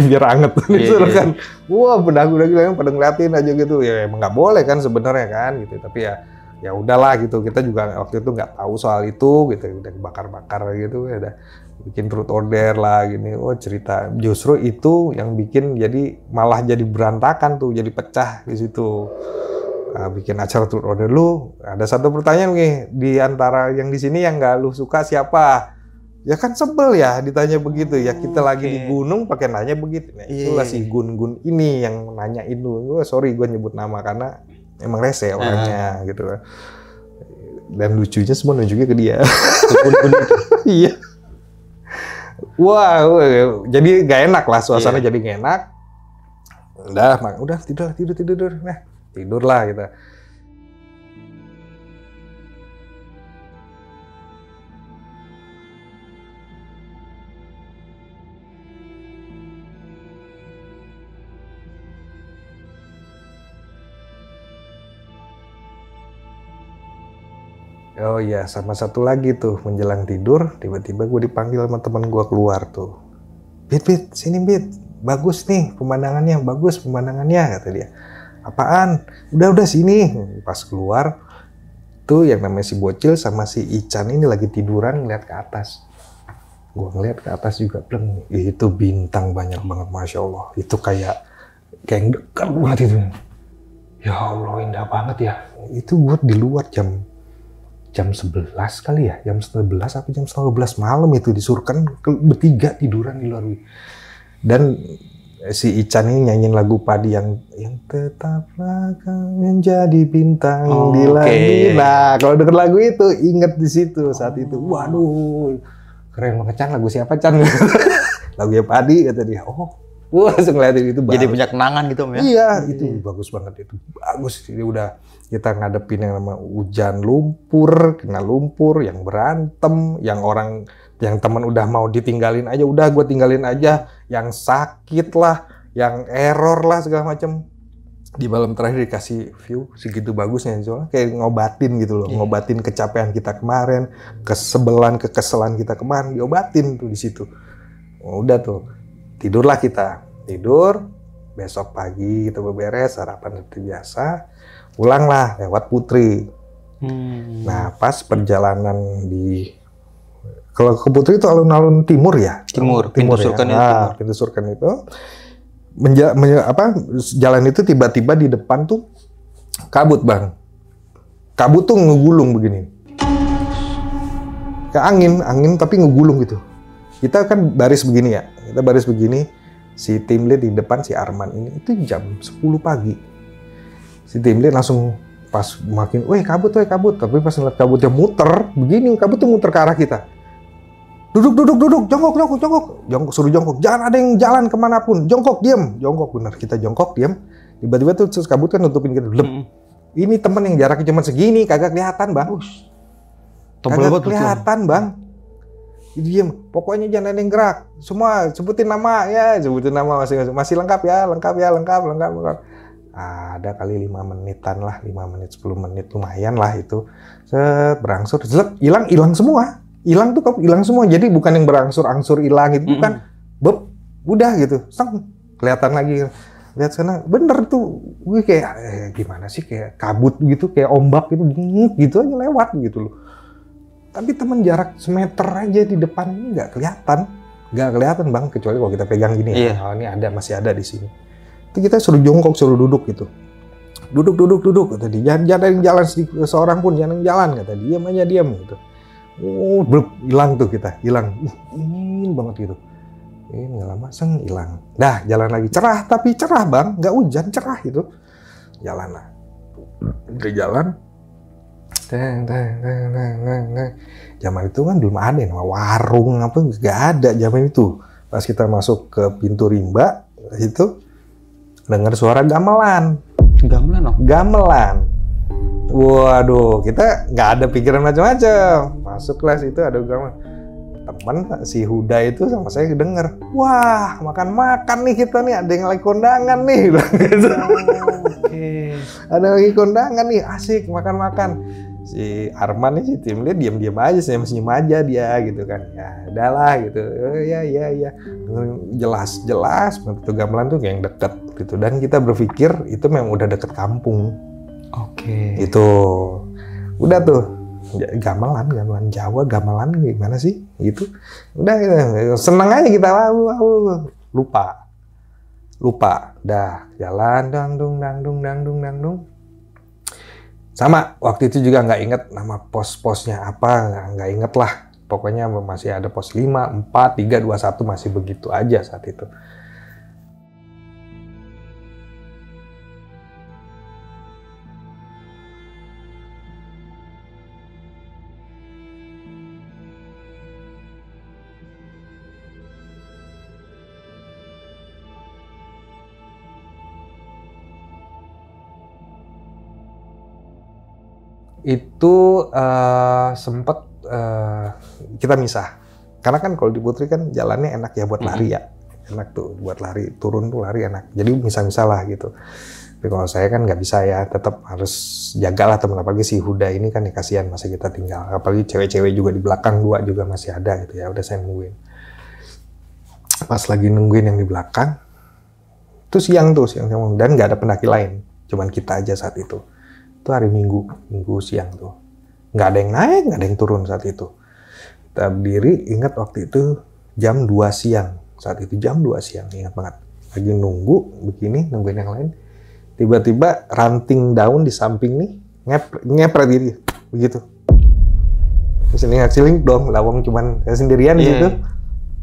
biar anget gitu kan. Wah, pendaku-pendaku yang pada ngeliatin aja gitu. Ya emang nggak boleh kan sebenarnya kan gitu. Tapi ya udahlah gitu. Kita juga waktu itu nggak tahu soal itu gitu. Udah bakar-bakar gitu ya udah. Bikin truth order lah gini, cerita justru itu yang bikin malah jadi berantakan tuh, jadi pecah di situ. Bikin acara truth order, lu ada satu pertanyaan nih di antara yang di sini yang nggak lu suka siapa? Ya kan sebel ya ditanya begitu ya, kita lagi di gunung pakai nanya begitu. Nah, itulah si Gun ini yang nanya itu. Sorry gue nyebut nama karena emang rese orangnya gitu. Dan lucunya semua nunjuknya ke dia. Iya. Wah, jadi gak enak lah suasana, jadi gak enak. Udah tidur. Nah, tidurlah kita. Oh iya, sama satu lagi tuh menjelang tidur, tiba-tiba gue dipanggil sama teman gue keluar tuh. Bit, sini Bit, bagus nih pemandangannya, bagus pemandangannya, kata dia. Apaan? Udah sini. Pas keluar, tuh yang namanya si Bocil sama si Ican ini lagi tiduran ngeliat ke atas. Gue ngeliat ke atas juga, pleng. Itu bintang banyak banget, Masya Allah. Itu kayak yang dekat banget itu. Ya Allah, indah banget ya. Itu buat di luar jam 11 kali ya, jam 11 apa jam 12 malam itu disuruhkan bertiga tiduran di luar. Dan si Ican ini nyanyiin lagu Padi yang tetaplah kau menjadi bintang di langit. Nah, kalau denger lagu itu inget di situ saat itu. Waduh, keren banget Chan, lagu siapa Chan? Lagu yang Padi kata dia. Wah, langsung ngeliatin itu. Jadi punya kenangan gitu ya? Iya, itu bagus banget itu. Bagus. Ini udah kita ngadepin yang nama hujan lumpur, kena lumpur, yang berantem, yang teman udah mau ditinggalin aja, udah gue tinggalin aja, yang sakit lah, yang error lah segala macam. Di malam terakhir dikasih view segitu bagusnya, soalnya kayak ngobatin gitu loh, ngobatin kecapean kita kemarin, kekesalan kita kemarin, diobatin tuh di situ. Udah tuh, tidurlah kita, besok pagi kita beberes, sarapan seperti biasa, pulanglah lewat Putri. Nah pas perjalanan kalau ke Putri itu alun-alun timur ya? Timur Pintu ya. Surken Pintu Surken itu. Jalan itu tiba-tiba di depan tuh kabut Bang. Kabut tuh ngegulung begini. Kayak angin tapi ngegulung gitu. Kita kan baris begini ya. Si tim lead di depan si Arman ini itu jam 10 pagi. Si tim lead langsung pas makin, kabut. Tapi pas ngeliat kabutnya muter, begini, kabut tuh muter ke arah kita. Duduk, jongkok, suruh jongkok. Jangan ada yang jalan kemanapun, jongkok, diam. Jongkok, bener, kita jongkok, diam. Tiba-tiba tuh terus kabut kan nutupin kita. Ini temen yang jaraknya cuma segini, kagak kelihatan Bang. Kagak kelihatan Bang. Diam, pokoknya jangan ada yang gerak. Semua sebutin nama masing-masing. Masih lengkap ya. Ada kali 5 menitan lah, 5 menit, 10 menit lumayan lah itu. Berangsur, hilang semua. Hilang semua. Jadi bukan yang berangsur-angsur hilang itu, bukan. Udah gitu. Kelihatan lagi. Lihat sana, bener tuh. Gue kayak gimana sih, kayak kabut gitu, kayak ombak gitu aja lewat gitu loh. Tapi teman jarak semeter aja di depan ini nggak kelihatan Bang, kecuali kalau kita pegang gini. Iya. Ini masih ada di sini. Itu kita suruh jongkok, suruh duduk gitu. Duduk kata dia. Jangan ada yang jalan seorang pun, jangan yang jalan kata dia. Diam gitu. Hilang tuh kita, hilang. Ingin banget gitu. Nggak lama hilang. Dah jalan lagi, cerah Bang, nggak hujan, cerah itu. Jalan lah. Udah jalan. Zaman itu kan belum ada nama warung apa, nggak ada zaman itu. Pas kita masuk ke pintu rimba itu dengar suara gamelan. Waduh, kita nggak ada pikiran macam-macam. Masuk kelas itu ada gamelan. Teman si Huda itu sama saya denger, wah makan nih kita nih, ada yang lagi kondangan nih. Ada lagi kondangan nih, asik makan. Si Arman nih, si tim lead diam-diam aja, senyum aja dia gitu kan. Ya udahlah gitu. Ya. Jelas itu gamelan tuh yang deket gitu. Dan kita berpikir itu memang udah deket kampung. Itu udah tuh gamelan Jawa, gamelan gimana sih? Gitu. Udah seneng aja kita, lupa. Dah jalan dangdung. Sama, waktu itu juga nggak inget nama pos-posnya apa, nggak inget lah. Pokoknya masih ada pos 5, 4, 3, 2, 1, masih begitu aja saat itu. Itu sempet kita misah. Karena kan kalau di Putri kan jalannya enak ya buat lari ya. enak tuh buat lari, turun tuh lari enak. Jadi misal-misal lah gitu. Tapi kalau saya kan nggak bisa ya, tetap harus jagalah teman, apalagi si Huda ini kan ya kasihan masih kita tinggal. Apalagi cewek-cewek juga di belakang 2 juga masih ada gitu ya. Udah saya nungguin. Pas lagi nungguin yang di belakang, itu siang dan nggak ada pendaki lain, cuman kita aja saat itu. Itu hari Minggu siang tuh, nggak ada yang naik, nggak ada yang turun saat itu. Kita berdiri, ingat waktu itu jam 2 siang, saat itu jam 2 siang, ingat banget. Lagi nunggu begini, nungguin yang lain, tiba-tiba ranting daun di samping nih ngepret gitu, begitu. Terus ini ngasiling dong, lawang cuman saya sendirian di situ.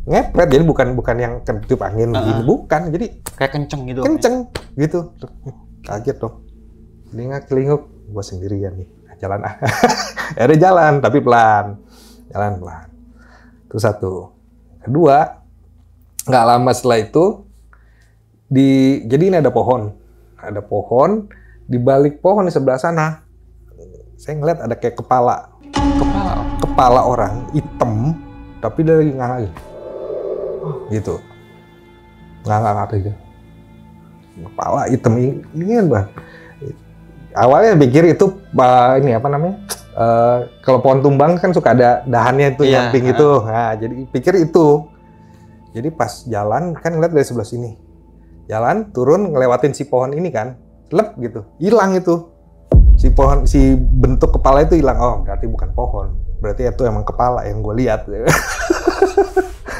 Ngepret, jadi bukan yang ketiup angin begini, bukan, jadi kayak kenceng gitu. Kenceng gitu. Kaget dong. Celingak-celinguk, gua sendirian nih. Jalan ada jalan tapi pelan. Jalan pelan. Itu satu. Kedua, nggak lama setelah itu jadi ini ada pohon. Ada pohon, di balik pohon di sebelah sana saya ngeliat ada kayak kepala orang hitam, tapi dia lagi nganga gitu. Nganga gitu. Kepala hitam ini kan Bang. Awalnya pikir itu ini apa namanya? Kalau pohon tumbang kan suka ada dahannya itu nyamping gitu. Nah, jadi pikir itu. Jadi pas jalan kan ngeliat dari sebelah sini. Jalan turun ngelewatin si pohon ini kan. Lep gitu. Hilang itu. Si bentuk kepala itu hilang. Oh, berarti bukan pohon. Berarti itu emang kepala yang gue lihat.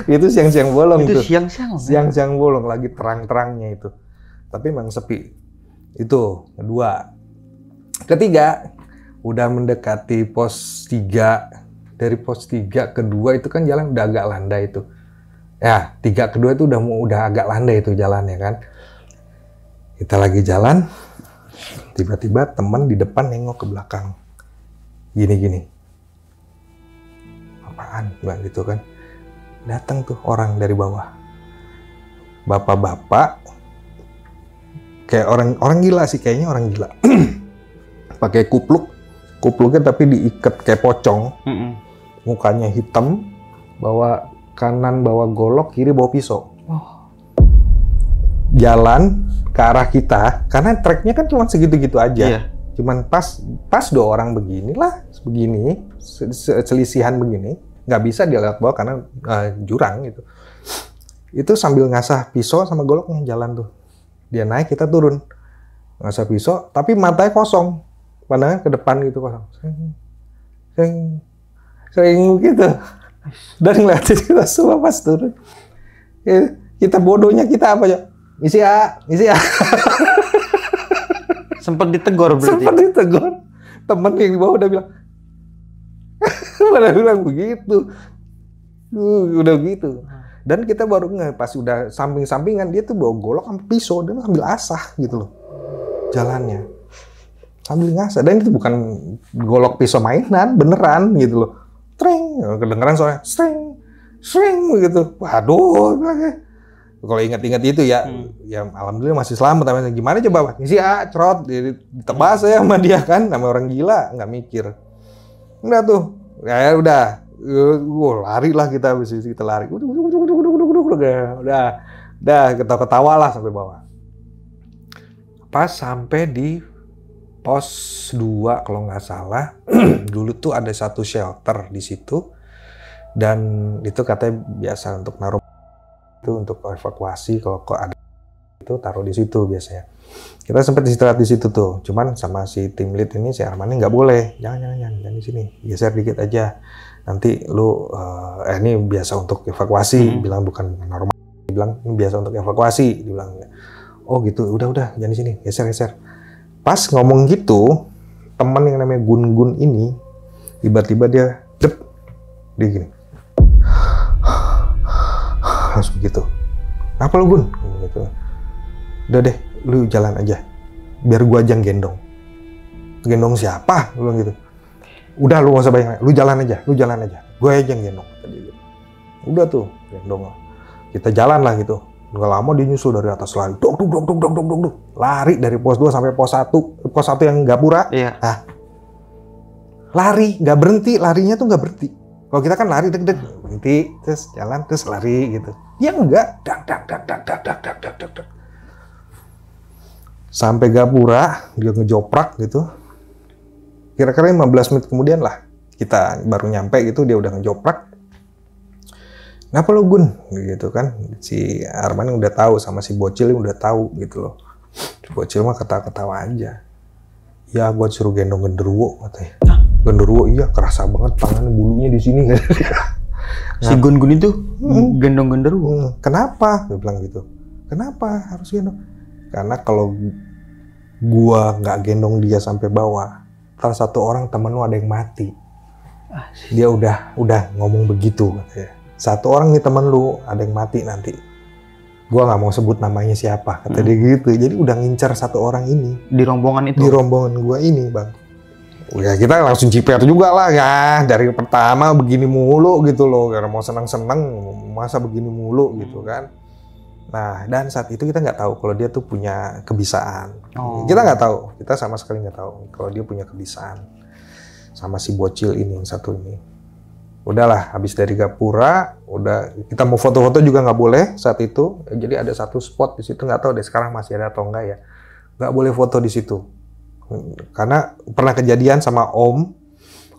Itu siang-siang bolong itu tuh. Siang-siang bolong lagi terang-terangnya itu. Tapi emang sepi. Itu kedua. Ketiga, udah mendekati pos 3. Dari pos 3 ke 2 itu kan jalan udah agak landai itu. Ya, 3 ke 2 itu udah agak landai itu jalannya kan. Kita lagi jalan, tiba-tiba teman di depan nengok ke belakang. Gini. Apaan? Bilang gitu kan. Datang tuh orang dari bawah. Bapak-bapak kayak orang gila sih, kayaknya orang gila. Pakai kupluknya tapi diikat kayak pocong. Mukanya hitam, bawa kanan bawa golok, kiri bawa pisau. Jalan ke arah kita, karena treknya kan cuma segitu-gitu aja. Cuman pas 2 orang begini, selisihan begini, nggak bisa dia lewat bawah karena jurang gitu. Itu sambil ngasah pisau sama goloknya jalan tuh. Dia naik, kita turun. Ngasah pisau, tapi matanya kosong. Pandangan ke depan gitu kosong. Sering gitu. Dan ngeliatin kita semua pas turun. Kita bodohnya kita apa ya? Misi A. Sempet ditegur berarti? Sempet ditegur. Temen yang di bawah udah bilang. Udah bilang begitu. Udah gitu. Dan kita baru pas udah samping-sampingan, dia tuh bawa golok sama pisau, dan sambil asah gitu loh. Jalannya. Sambil ngasah. Dan itu bukan golok pisau mainan, beneran gitu loh. Tring, kedengeran soalnya. Sring gitu. Waduh. Kalau ingat-ingat itu ya alhamdulillah masih selamat. Tapi gimana coba? Misi A, cerot. Ditebas ya sama dia kan. Nama orang gila, nggak mikir. Udah tuh. Ya udah. Lari lah kita, habis itu kita lari. Udah ketawa lah sampai bawah. Pas sampai di pos 2 kalau nggak salah, dulu tuh ada satu shelter di situ, dan itu katanya biasa untuk naruh itu untuk evakuasi, kalau kok ada itu taruh di situ biasanya. Kita sempat istirahat di situ tuh, cuman sama si tim lead ini, si Armani nggak boleh, jangan di sini, geser dikit aja. Nanti lu ini biasa untuk evakuasi, bilang bukan normal, bilang ini biasa untuk evakuasi, dibilang. Oh gitu, udah jangan di sini, geser. Pas ngomong gitu, teman yang namanya Gun ini tiba-tiba dia gini. Langsung gitu. Apa lu Gun? Gitu. Udah deh, lu jalan aja. Biar gua aja yang gendong. Gendong siapa? Lu bilang gitu. Udah lu gak usah bayang, lu jalan aja. Gua aja yang gendong. Udah tuh, gendong. Kita jalan lah gitu. Nggak lama dia nyusul dari atas lari. Dok. Lari dari pos 2 sampai pos 1. Pos 1 yang Gapura. Iya. Nah, lari, nggak berhenti. Larinya tuh nggak berhenti. Kalau kita kan lari deg-deg, berhenti, terus jalan, terus lari gitu. Dia enggak, dak. Sampai Gapura, dia ngejoprak gitu. Kira-kira 15 menit kemudian lah, kita baru nyampe gitu, dia udah ngejoprak. Kenapa lo Gun? Gitu kan, si Arman udah tahu sama si Bocil udah tahu gitu loh. Si Bocil mah ketawa-ketawa aja. Ya gua suruh gendong genderuwo katanya. Genderuwo iya kerasa banget tangannya bulunya di sini. Si Gun-Gun itu gendong genderuwo. Kenapa? Dia bilang gitu. Kenapa harus gendong? Karena kalau gua nggak gendong dia sampai bawah, salah satu orang temen lu ada yang mati. Dia udah ngomong begitu katanya. Satu orang nih temen lu ada yang mati nanti. Gua nggak mau sebut namanya siapa, kata dia gitu. Jadi udah ngincar satu orang ini. Di rombongan itu? Di rombongan gua ini, Bang. Ya kita langsung ciper juga lah ya. Dari pertama begini mulu gitu loh. Karena mau senang-senang, masa begini mulu gitu kan. Nah, dan saat itu kita nggak tahu kalau dia tuh punya kebisaan. Kita nggak tahu. Kita sama sekali nggak tahu kalau dia punya kebisaan. Sama si Bocil ini, yang satu ini. Udahlah, habis dari Gapura, udah kita mau foto-foto juga nggak boleh saat itu. Jadi ada satu spot di situ, nggak tahu deh sekarang masih ada atau enggak ya. Nggak boleh foto di situ. Karena pernah kejadian sama Om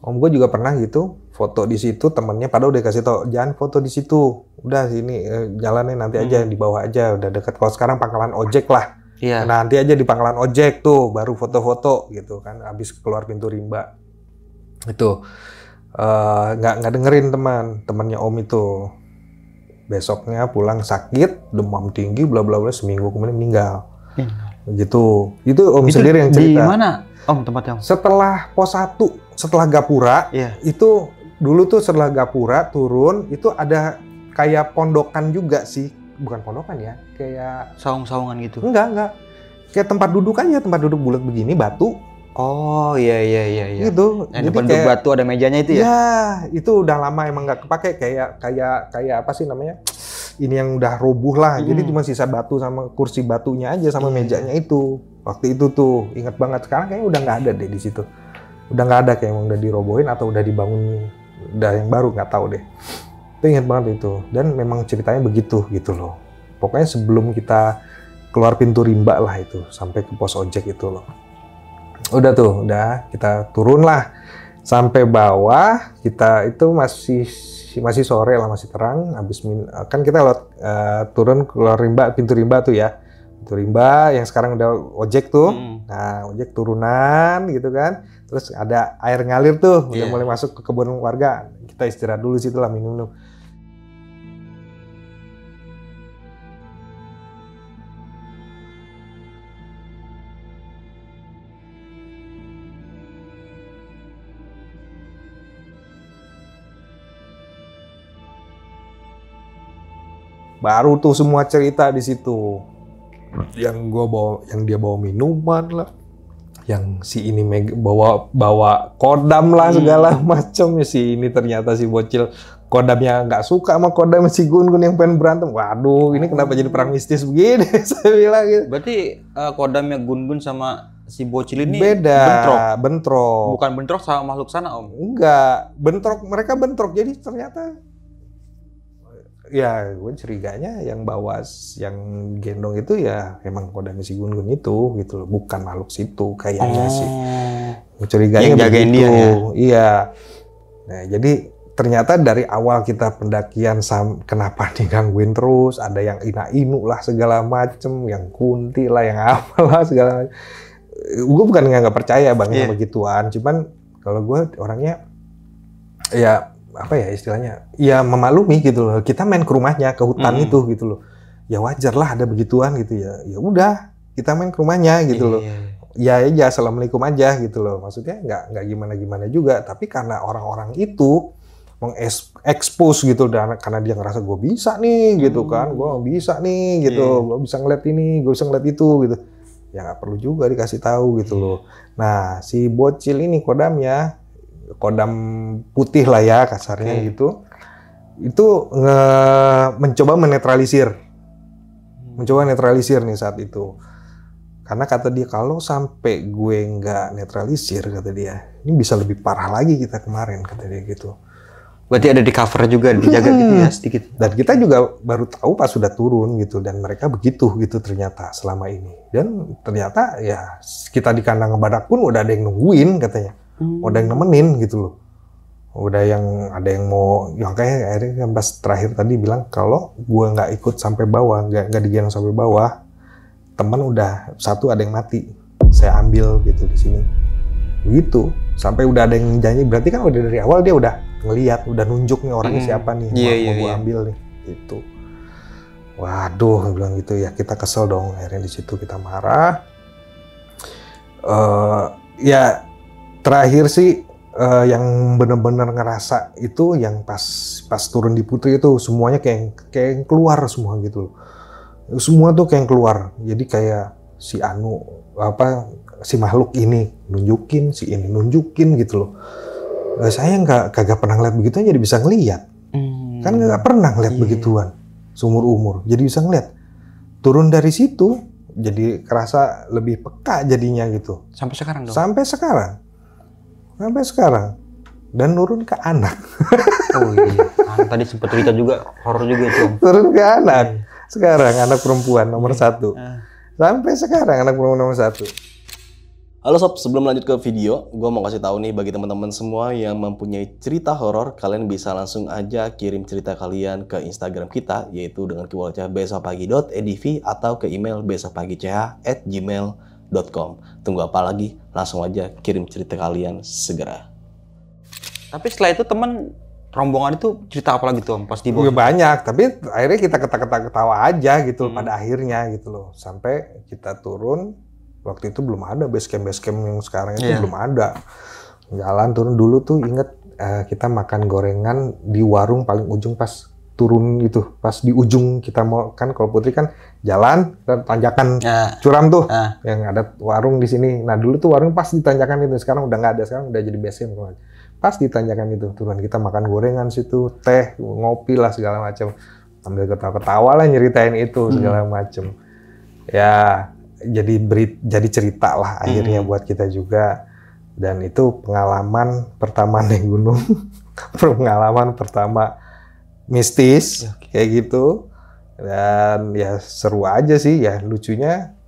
gue juga pernah gitu foto di situ, temennya pada udah kasih tau jangan foto di situ, udah sini jalannya nanti aja di bawah aja, udah deket. Kalau sekarang pangkalan ojek lah, nah, nanti aja di pangkalan ojek tuh baru foto-foto gitu kan, habis keluar pintu rimba itu. Nggak dengerin temannya Om itu. Besoknya pulang sakit, demam tinggi, bla bla bla, seminggu kemudian meninggal. Gitu. Itu Om itu sendiri yang cerita. Di mana Om tempatnya? Setelah pos 1, setelah Gapura, itu dulu tuh setelah Gapura turun itu ada kayak pondokan juga sih, bukan pondokan ya, kayak saung-saungan gitu. Enggak. Kayak tempat duduk aja, tempat duduk bulat begini, batu. Oh iya. Gitu. Yang depan kayak batu ada mejanya itu ya? Ya, itu udah lama emang nggak kepake, kayak apa sih namanya? Ini yang udah roboh lah. Jadi cuma sisa batu sama kursi batunya aja sama mejanya itu. Waktu itu tuh ingat banget. Sekarang kayaknya udah nggak ada deh di situ. Udah nggak ada, kayak emang udah dirobohin atau udah dibangun, udah yang baru, nggak tahu deh. Itu ingat banget itu. Dan memang ceritanya begitu gitu loh. Pokoknya sebelum kita keluar pintu rimba lah itu, sampai ke pos ojek itu loh. Udah kita turun lah sampai bawah. Kita itu masih sore lah, masih terang. Kan kita turun keluar rimba, pintu rimba tuh ya, pintu rimba yang sekarang udah ojek tuh. Nah, ojek turunan gitu kan, terus ada air ngalir tuh, udah mulai masuk ke kebun warga. Kita istirahat dulu situ lah, minum. Baru tuh semua cerita di situ. Yang dia bawa minuman lah. Yang si ini bawa kodam lah segala macam. Si ini ternyata si Bocil kodamnya nggak suka sama kodam si Gun-Gun yang pengen berantem. Waduh, ini kenapa jadi perang mistis begini? Saya bilang gitu. Berarti kodamnya Gun-Gun sama si Bocil ini beda. Bentrok. Bukan bentrok sama makhluk sana, Om? Enggak, mereka bentrok. Jadi ternyata ya gue curiganya yang gendong itu ya emang kodamnya si Gun-Gun itu gitu loh, bukan makhluk situ kayaknya sih. Curiganya yang jagain dia ya? Iya. Nah, jadi ternyata dari awal kita pendakian kenapa digangguin terus, ada yang ina-inu lah segala macem, yang kunti lah, yang apalah segala macem. Gue bukan nggak percaya Bang sama begituan, cuman kalau gue orangnya ya apa ya istilahnya, ya memaklumi gitu loh. Kita main ke rumahnya, ke hutan itu gitu loh. Ya wajar lah ada begituan gitu ya. Ya udah, kita main ke rumahnya gitu loh. Ya assalamualaikum aja gitu loh. Maksudnya nggak gimana juga. Tapi karena orang-orang itu mengekspos gitu, karena dia ngerasa gue bisa nih gitu kan, gue bisa nih gitu, gue bisa ngeliat ini, gue bisa ngeliat itu gitu. Ya nggak perlu juga dikasih tahu gitu loh. Nah si Bocil ini kodamnya, kodam putih lah ya kasarnya gitu, itu mencoba menetralisir nih saat itu. Karena kata dia kalau sampai gue nggak netralisir, kata dia, ini bisa lebih parah lagi kita kemarin, kata dia gitu. Berarti ada di cover juga, dijaga gitu ya sedikit. Dan kita juga baru tahu pas sudah turun gitu, dan mereka begitu gitu ternyata selama ini. Dan ternyata ya kita di kandang badak pun udah ada yang nungguin katanya, udah yang nemenin gitu loh. Udah ada yang mau, yang kayak akhirnya pas terakhir tadi bilang kalau gua nggak ikut sampai bawah, nggak digendong sampai bawah, teman udah satu ada yang mati, saya ambil gitu di sini. Begitu sampai udah ada yang janji, berarti kan udah dari awal dia udah ngelihat, udah nunjuk nih orangnya siapa nih, mau gue ambil nih gitu. Waduh, bilang gitu ya, kita kesel dong. Akhirnya di situ kita marah. Ya terakhir sih yang benar-benar ngerasa itu yang pas turun di Putri itu semuanya kayak keluar semua gitu loh. Semua tuh kayak keluar. Jadi kayak si si makhluk ini nunjukin, si ini nunjukin gitu loh. Saya kagak pernah ngeliat begitu jadi bisa ngeliat. Kan nggak pernah ngeliat begituan seumur umur. Jadi bisa ngeliat. Turun dari situ jadi kerasa lebih peka jadinya gitu. Sampai sekarang dong? Sampai sekarang. Dan turun ke anak. Oh iya. Tadi sempat cerita juga, horor juga itu. Turun ke anak. Sekarang anak perempuan nomor 1. Sampai sekarang anak perempuan nomor 1. Halo sob, sebelum lanjut ke video, gue mau kasih tahu nih bagi teman-teman semua yang mempunyai cerita horor, kalian bisa langsung aja kirim cerita kalian ke Instagram kita, yaitu dengan keywordnya besokpagi.edv atau ke email besokpagi.ch@gmail.com. Tunggu apa lagi? Langsung aja kirim cerita kalian segera. Tapi setelah itu teman rombongan itu cerita apa lagi tuh Om? Pas di bawah? Banyak, tapi akhirnya kita ketawa aja gitu pada akhirnya gitu loh. Sampai kita turun. Waktu itu belum ada base camp yang sekarang itu belum ada. Jalan turun dulu tuh inget kita makan gorengan di warung paling ujung pas turun itu. Pas di ujung kita mau kan kalau Putri kan jalan dan tanjakan curam tuh. Yang ada warung di sini. Nah dulu tuh warung pas di tanjakan itu. Sekarang udah nggak ada, sekarang udah jadi base camp. Pas di tanjakan itu turun kita makan gorengan situ, teh, ngopi lah segala macam. Sambil ketawa-ketawa lah nyeritain itu segala macam. Ya jadi cerita lah akhirnya buat kita juga, dan itu pengalaman pertama naik gunung, pengalaman pertama mistis kayak gitu, dan ya seru aja sih ya, lucunya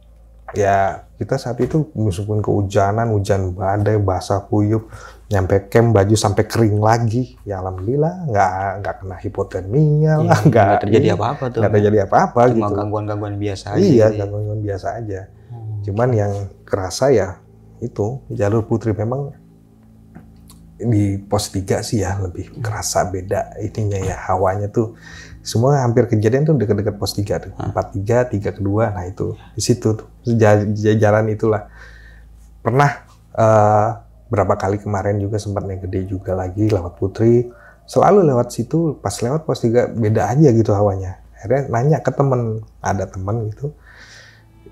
ya kita saat itu meskipun kehujanan, hujan badai, basah kuyup, nyampe camp baju sampai kering lagi, ya alhamdulillah nggak kena hipotermia lah, nggak terjadi apa-apa tuh, nggak terjadi apa-apa cuma gitu. gangguan-gangguan biasa aja. Iya, gangguan biasa aja. Cuman yang kerasa ya itu jalur Putri memang di pos 3 sih ya lebih kerasa beda ininya ya, hawanya tuh semua hampir kejadian tuh dekat-dekat pos 3 tuh. 43, 3 kedua, nah itu di situ tuh jalan itulah. Pernah berapa kali kemarin juga sempat naik gede juga lagi lewat Putri, selalu lewat situ, pas lewat pos 3 beda aja gitu hawanya. Akhirnya nanya ke temen, ada temen gitu,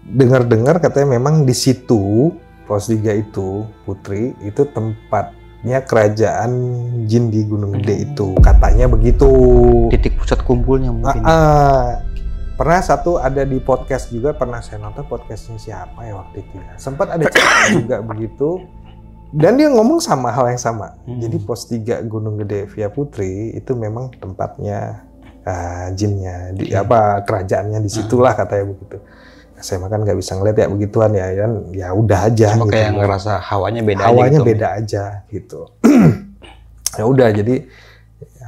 dengar-dengar katanya memang di situ pos 3 itu Putri itu tempatnya kerajaan jin di Gunung Gede itu, katanya begitu. Titik pusat kumpulnya mungkin. Pernah satu ada di podcast juga, pernah saya nonton podcastnya siapa ya waktu itu ya, sempat ada cerita juga begitu. Dan dia ngomong sama hal yang sama. Jadi pos 3 Gunung Gede via Putri itu memang tempatnya jinnya, kerajaannya di situlah katanya begitu. Saya makan nggak bisa ngeliat ya begituan ya, dan ya udah aja. Cuma gitu. kayak ngerasa hawanya beda. Hawanya aja gitu, beda aja gitu. Ya udah, jadi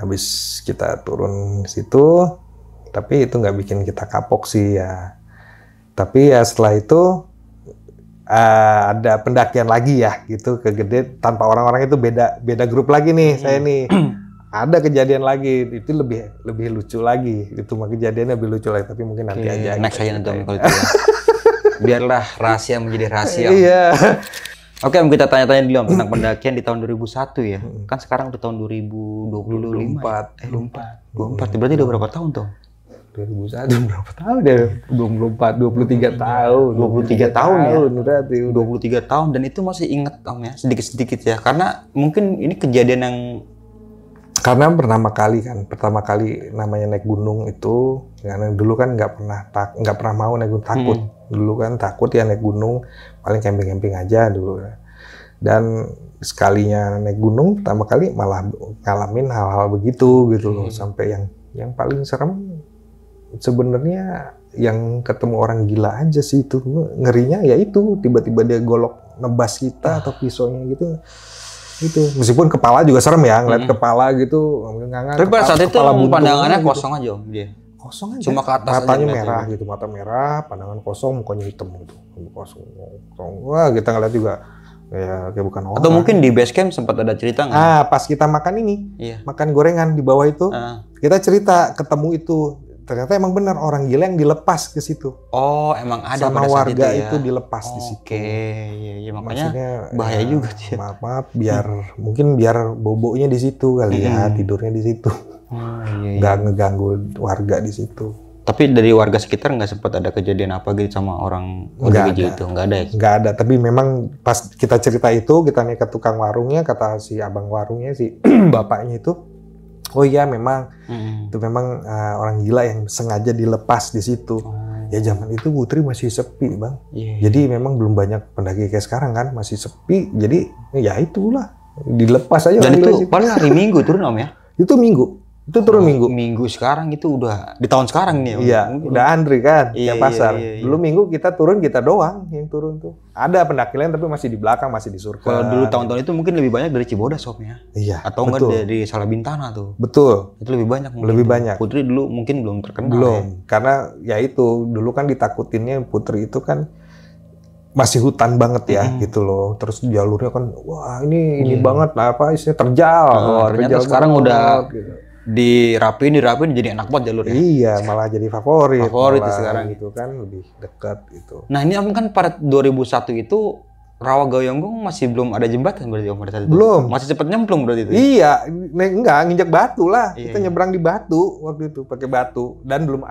habis kita turun situ, tapi itu nggak bikin kita kapok sih ya. Tapi ya setelah itu ada pendakian lagi ya gitu ke Gede tanpa orang-orang itu, beda grup lagi nih saya nih. Ada kejadian lagi, itu lebih lucu lagi. Itu mah kejadiannya lebih lucu lagi, tapi mungkin nanti aja. Next aja nanti kalau itu ya. Biarlah rahasia menjadi rahasia. Iya. Oke, kita tanya-tanya dulu tentang pendakian di tahun 2001 ya. Kan sekarang udah tahun 2025. 24. Berarti udah berapa tahun tuh? 2001 berapa tahun deh? 23 tahun. 23 tahun ya. Berarti 23 tahun, dan itu masih inget Om ya, sedikit-sedikit ya. Karena mungkin ini kejadian yang karena pertama kali namanya naik gunung itu, karena dulu kan nggak pernah mau naik gunung, takut. Dulu kan takut ya naik gunung, paling camping-camping aja dulu. Dan sekalinya naik gunung pertama kali malah ngalamin hal-hal begitu gitu loh. Sampai yang paling serem sebenarnya yang ketemu orang gila aja sih itu. Ngerinya ya itu tiba-tiba dia golok nebas kita atau pisaunya gitu. Itu meskipun kepala juga serem ya, ngeliat kepala gitu. Tapi pada saat itu pandangannya gitu. Kosong aja Om dia. Kosong aja. Cuma ke atas matanya aja merah gitu, mata merah, pandangan kosong, mukanya hitam gitu. Kosong. Wah, kita ngeliat juga ya kayak bukan orang. Atau mungkin di base camp sempat ada cerita nggak? Pas kita makan ini, makan gorengan di bawah itu, kita cerita ketemu itu. Ternyata emang benar orang gila yang dilepas ke situ. Oh, emang ada sama pada saat warga itu, ya? Itu dilepas di situ. Oke, iya makanya maksudnya, bahaya juga sih. Maaf, mungkin biar bobonya di situ kali ya, tidurnya di situ. Nggak ngeganggu warga di situ. Tapi dari warga sekitar nggak sempat ada kejadian apa gitu sama orang ODGJ itu? Nggak ada ya? Nggak ada, tapi memang pas kita cerita itu, kita nih ke tukang warungnya, kata si abang warungnya, si bapaknya itu, oh iya memang itu memang orang gila yang sengaja dilepas di situ. Ya zaman itu Putri masih sepi bang. Jadi memang belum banyak pendaki kayak sekarang kan, masih sepi. Jadi ya itulah dilepas aja. Dan itu paling hari Minggu turun Om ya? Itu Minggu. Itu turun Minggu. Minggu sekarang itu udah di tahun sekarang nih ya? Iya, udah antri kan, tiap pasar. Iya. Dulu Minggu kita turun, kita doang yang turun tuh. Ada pendaki lain tapi masih di belakang, masih di surga. Kalau dulu tahun-tahun itu mungkin lebih banyak dari Cibodas Om ya? Iya, atau enggak dari Salabintana tuh? Betul. Itu lebih banyak mungkin. Lebih banyak. Putri dulu mungkin belum terkenal. Belum, ya? karena ya itu, dulu kan ditakutinnya Putri itu kan masih hutan banget ya gitu loh. Terus jalurnya kan, wah ini banget lah, apa isinya terjal. Ternyata sekarang banget, udah gitu. dirapin jadi enak banget jalurnya. Iya, malah jadi favorit malah, sekarang gitu kan, lebih dekat gitu. Nah ini Om kan pada 2001 itu Rawa Gaoyonggong masih belum ada jembatan berarti Om pada saat itu? Belum. Masih cepet nyemplung berarti itu? Iya, enggak nginjak batu lah. Kita nyebrang di batu waktu itu pakai batu, dan belum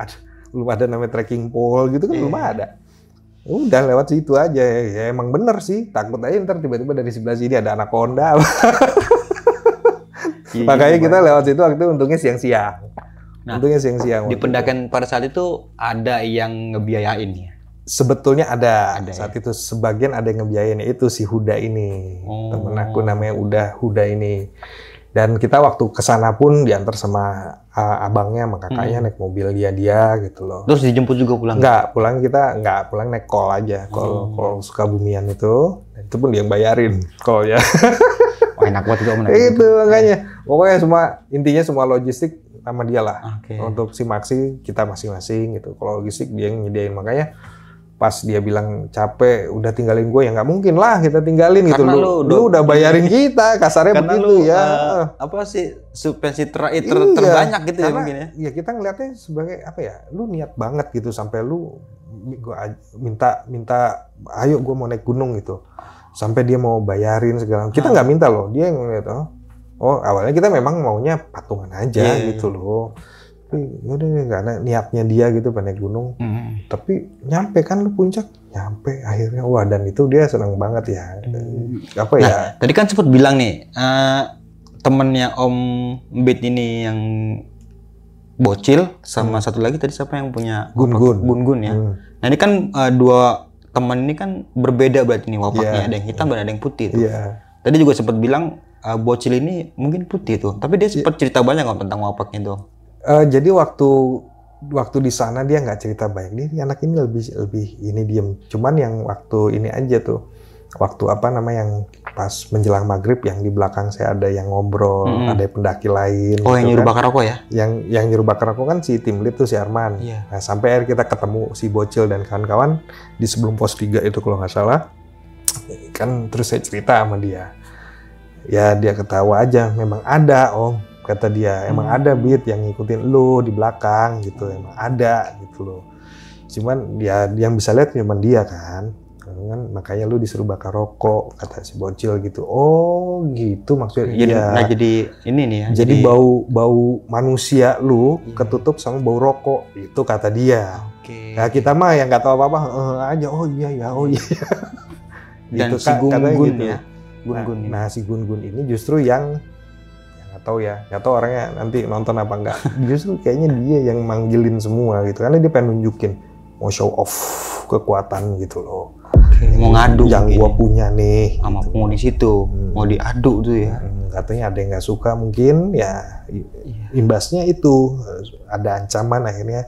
ada namanya trekking pole gitu kan, belum ada. Udah lewat situ aja ya, emang bener sih, takut aja ntar tiba-tiba dari sebelah sini ada anaconda. Makanya kita lewat situ waktu itu untungnya siang-siang. Untungnya siang-siang. Di pendakian pada saat itu ada yang ngebiayain ya? Sebetulnya ada saat itu sebagian ada yang ngebiayain, itu si Huda ini. Temen aku namanya Huda ini. Dan kita waktu kesana pun diantar sama abangnya sama kakaknya naik mobil dia gitu loh. Terus dijemput juga pulang? Enggak, pulang naik call aja. Call Sukabumian itu pun dia yang bayarin call-nya. Enak banget itu itu makanya. Pokoknya intinya semua logistik sama dia lah. Untuk si Maxi kita masing-masing gitu. Kalau logistik dia yang nyediain, makanya pas dia bilang capek udah tinggalin gue, ya nggak mungkin lah kita tinggalin gitu. Lu udah bayarin kita, kasarnya begitu ya. Apa sih subvensi terbanyak gitu ya mungkin ya? Ya kita ngeliatnya sebagai apa ya? Lu niat banget gitu sampai lu gua minta ayo gue mau naik gunung gitu. Sampai dia mau bayarin segala. Kita nggak minta loh, dia yang ngeliat awalnya kita memang maunya patungan aja gitu loh. Tapi udah nggak ada niatnya dia gitu naik gunung. Tapi nyampe kan lu puncak, nyampe akhirnya dan itu dia senang banget ya. Apa ya? Tadi kan sempat bilang nih temennya Om Bit ini yang bocil sama satu lagi tadi siapa yang punya Gun ya. Nah ini kan dua teman ini kan berbeda berarti nih wapaknya, ada yang hitam dan ada yang putih tuh. Tadi juga sempat bilang bocil ini mungkin putih tuh, tapi dia sempat cerita banyak nggak tentang wapaknya tuh? Jadi waktu di sana dia nggak cerita banyak, dia anak ini lebih ini diem. Cuman yang waktu ini aja tuh, waktu yang pas menjelang maghrib yang di belakang saya ada yang ngobrol, ada pendaki lain. Oh, yang nyuruh bakar rokok ya? Yang nyuruh bakar rokok kan si tim lead tuh si Arman. Nah sampai akhirnya kita ketemu si Bocil dan kawan-kawan di sebelum pos 3 itu kalau nggak salah. Kan terus saya cerita sama dia. Ya dia ketawa aja, memang ada Om, kata dia. Emang ada Bit yang ngikutin lu di belakang gitu, emang ada gitu loh. Cuman ya yang bisa lihat cuma dia kan. Makanya lu disuruh bakar rokok, kata si Bocil gitu. Oh gitu maksudnya. Jadi ini nih ya. Jadi bau manusia lu ketutup sama bau rokok, itu kata dia. Nah kita mah yang nggak tahu apa-apa aja. Oh iya. Dan gitu, si Gun-Gun gitu. ya. Gun-Gun. Nah si Gun-Gun ini justru yang nggak tahu orangnya nanti nonton apa enggak. Justru kayaknya dia yang manggilin semua gitu, karena dia pengen nunjukin, mau show off kekuatan gitu loh. Mau ngadu yang mungkin gua ya. punya nih Sama penghuni situ. Mau diadu tuh ya. katanya ada yang nggak suka mungkin ya imbasnya itu ada ancaman akhirnya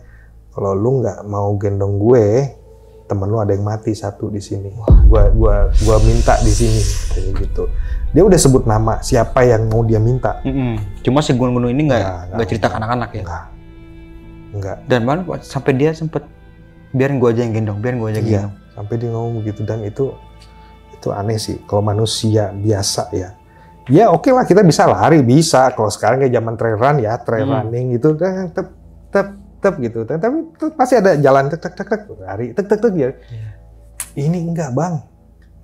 kalau lu nggak mau gendong gue temen lu ada yang mati satu di sini gua minta di sini kayak gitu dia udah sebut nama siapa yang mau dia minta. Cuma si Gun-Gun ini nggak cerita ke anak-anak ya. Enggak. Dan mana sampai dia sempet biarin gua aja yang gendong, biarin gua aja yang gendong. Sampai dia ngomong begitu dan itu aneh sih kalau manusia biasa ya. Ya oke lah kita bisa lari bisa kalau sekarang kayak zaman trail run ya trail running gitu tep gitu tapi pasti ada jalan tek lari tek ya. Ini enggak bang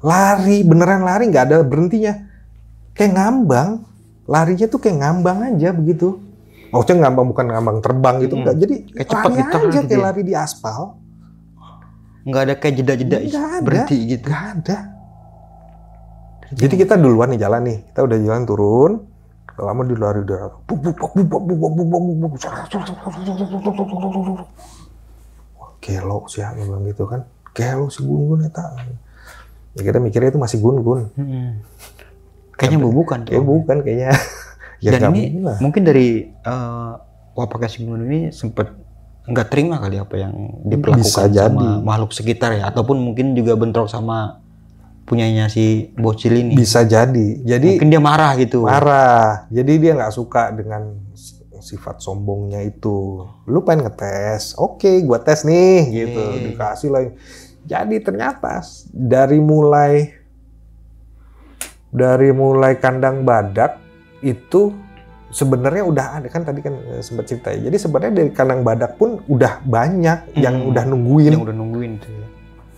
lari beneran lari nggak ada berhentinya kayak ngambang larinya tuh kayak ngambang aja begitu maksudnya ngambang bukan ngambang terbang gitu enggak jadi kayak cepat lari gitu aja kayak dia. lari di aspal Nggak ada kayak jeda-jeda berhenti gitu. nggak ada. Jadi kita duluan nih jalan nih, kita udah jalan turun, lama di lari darah, gelo sih ya, bilang gitu kan, gelo si Gun-Gun ya tak. Ya kita mikirnya itu masih Gun-Gun. Kayaknya bukan. Kayak bukan kayaknya. Ya dan ini mungkin dari wapaknya si Gun-Gun ini sempet nggak terima kali apa yang diperlakukan sama makhluk sekitar ya, ataupun mungkin juga bentrok sama punyanya si bocil ini. Bisa jadi. Jadi mungkin dia marah gitu. Marah. Jadi dia nggak suka dengan sifat sombongnya itu. Lu pengen ngetes, oke, gua tes nih, gitu. Dikasih lah. Jadi ternyata dari mulai kandang badak itu sebenarnya udah ada kan tadi kan sempat cerita ya. Jadi sebenarnya dari kandang badak pun udah banyak yang udah nungguin. Yang udah nungguin tuh ya.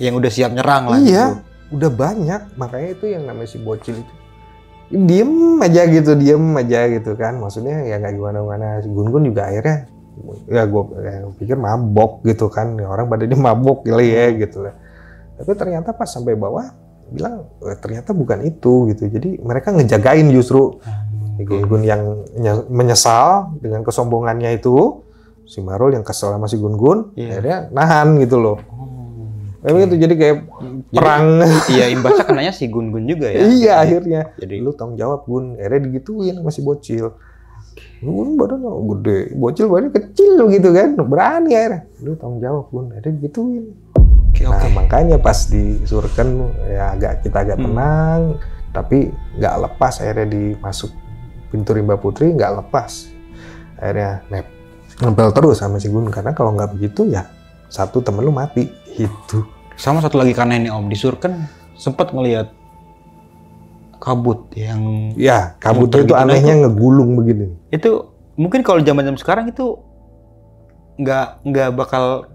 Yang udah siap nyerang lah iya. Gitu. Udah banyak, makanya itu yang namanya si bocil itu diem aja gitu kan, maksudnya ya nggak gimana si Gun-Gun juga akhirnya ya gue pikir mabok gitu kan, orang pada dia mabok kali ya gitu lah, tapi ternyata pas sampai bawah bilang ternyata bukan itu gitu, jadi mereka ngejagain justru Gun-Gun yang menyesal dengan kesombongannya itu, si Marul yang kesel sama si Gun-Gun akhirnya nahan gitu loh. Itu jadi kayak perang. Iya, imbasnya kenanya si Gun-Gun juga ya. Iya, akhirnya. Jadi lu tanggung jawab Gun. Akhirnya digituin sama si bocil. Gun badannya gede, bocil badannya kecil gitu kan. Berani akhirnya. Lu tanggung jawab Gun. Akhirnya digituin. Nah, makanya pas disurken ya kita agak tenang, tapi nggak lepas akhirnya dimasuk pintu rimba putri nggak lepas. Akhirnya nempel terus sama si Gun karena kalau nggak begitu ya satu temen lu mati itu. Sama satu lagi karena ini Om Disurken sempat ngelihat kabut yang kabut itu anehnya ngegulung begini. Itu mungkin kalau zaman sekarang itu nggak bakal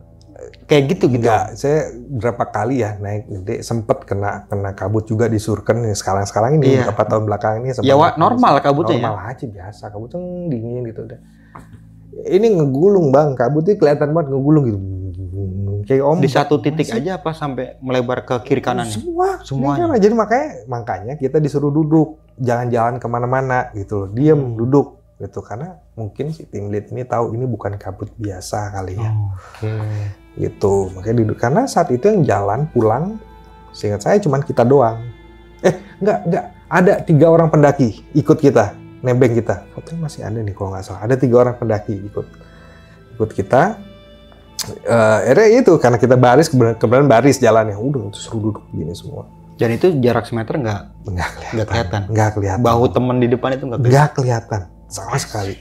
kayak gitu. Enggak, saya berapa kali ya naik gede sempet kena kabut juga di Surken sekarang ini beberapa tahun belakang ini. Ya normal kabutnya. Normal aja biasa, kabutnya dingin gitu udah. Ini ngegulung bang, kabutnya kelihatan banget ngegulung gitu. Kayak Om di satu titik aja apa sampai melebar ke kiri kanan? Semuanya. Jadi makanya kita disuruh duduk, jangan jalan kemana-mana gitu loh, diem duduk gitu karena mungkin si tim lead ini tahu ini bukan kabut biasa kali ya. Gitu makanya duduk karena saat itu yang jalan pulang, seingat saya cuma kita doang. Enggak ada 3 orang pendaki ikut kita, nebeng kita. Fotonya masih ada nih kalau nggak salah. Ada 3 orang pendaki ikut kita. Akhirnya itu karena kita kemudian baris jalannya udah seru duduk gini semua. Dan itu jarak semeter nggak kelihatan. Nggak kelihatan. Bahu teman di depan itu nggak kelihatan sama sekali.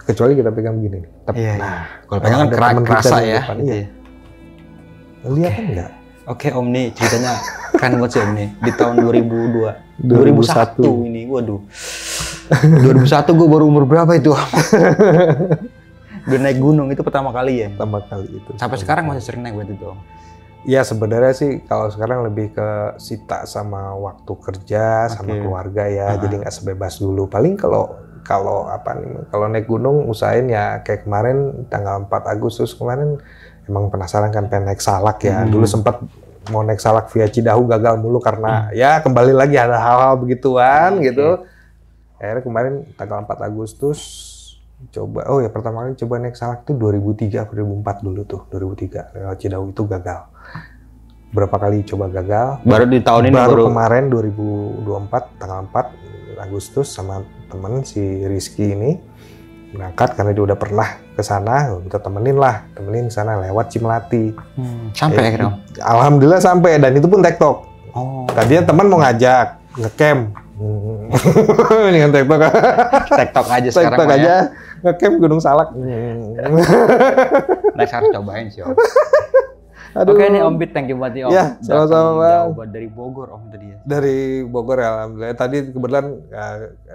Kecuali kita pegang begini. Nah, kalau pegang kan kerasa ya. Iya. Lihat kan nggak? Oke Om nih ceritanya keren banget sih Om nih di tahun 2001 ini. Waduh. 2001 gue baru umur berapa itu? Udah naik gunung itu pertama kali ya? Pertama kali itu. Sampai sekarang masih sering naik berarti itu Om? Ya sebenarnya sih kalau sekarang lebih ke sita sama waktu kerja sama keluarga ya, jadi nggak sebebas dulu. Paling kalau naik gunung usahain ya kayak kemarin tanggal 4 Agustus kemarin emang penasaran kan pengen naik Salak ya. Dulu sempat mau naik Salak via Cidahu gagal mulu karena ya kembali lagi ada hal-hal begituan gitu. Akhirnya kemarin tanggal 4 Agustus pertama kali coba naik Salak tuh 2003 atau 2004 dulu tuh, 2003 lewat Cidahu itu gagal. berapa kali coba gagal. Baru di tahun ini baru kemarin 2024 tanggal 4 Agustus sama temen si Rizky ini berangkat karena dia udah pernah ke sana, kita temenin ke sana lewat Cimelati. Sampai akhirnya. Alhamdulillah sampai, dan itu pun tektok. Oh. Tadinya teman mau ngajak ngecamp. Ini kan tektok. TikTok aja sekarang. TikTok aja ngecamp Gunung Salak. Next harus cobain sih Om. Aduh. Oke nih Om Bit, thank you banget nih Om. Ya, sama-sama Bang. Jauh dari Bogor Om tadi ya. Dari Bogor ya, alhamdulillah. Tadi kebetulan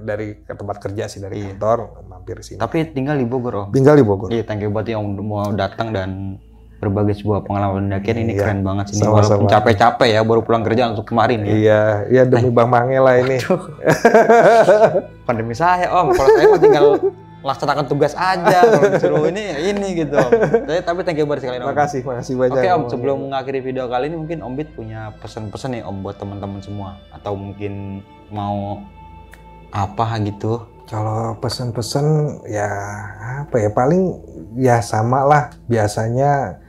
dari ke tempat kerja sih, dari kantor mampir sini. Tapi tinggal di Bogor Om. Tinggal di Bogor. Iya, thank you banget Om mau datang dan berbagi sebuah pengalaman pendakian ini keren banget sih. Sama-sama. Walaupun capek-capek ya, baru pulang kerja langsung kemarin ya. Iya demi Bang Mange lah ini. Pandemi saya Om, kalau saya mah tinggal laksanakan tugas aja, kalau disuruh ini gitu Om. Tapi thank you banget sekali Om. Makasih banyak. Oke Om, sebelum mengakhiri video kali ini mungkin Om Bit punya pesan-pesan nih Om buat teman-teman semua, atau mungkin mau apa gitu. Kalau pesan-pesan ya apa ya, paling ya sama lah biasanya.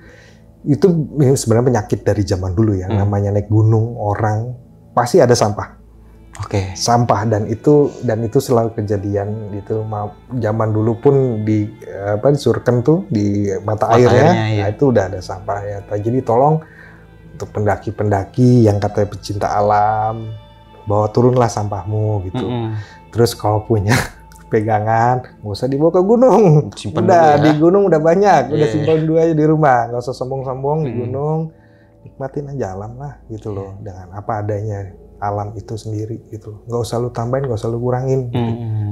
Itu sebenarnya penyakit dari zaman dulu ya, namanya naik gunung, orang pasti ada sampah. Oke. Sampah, dan itu selalu kejadian itu. Zaman dulu pun di disurken tuh di mata airnya, iya. Nah, itu udah ada sampah ya. Jadi tolong untuk pendaki-pendaki yang katanya pecinta alam, bawa turunlah sampahmu gitu. Terus kalau punya pegangan, nggak usah dibawa ke gunung. Simpen udah dulu ya. Di gunung udah banyak, udah Yeah. simpan dulu aja di rumah, nggak usah sombong-sombong di gunung. Nikmatin aja alam lah gitu loh, dengan apa adanya alam itu sendiri gitu loh. Nggak usah lu tambahin, nggak usah lu kurangin.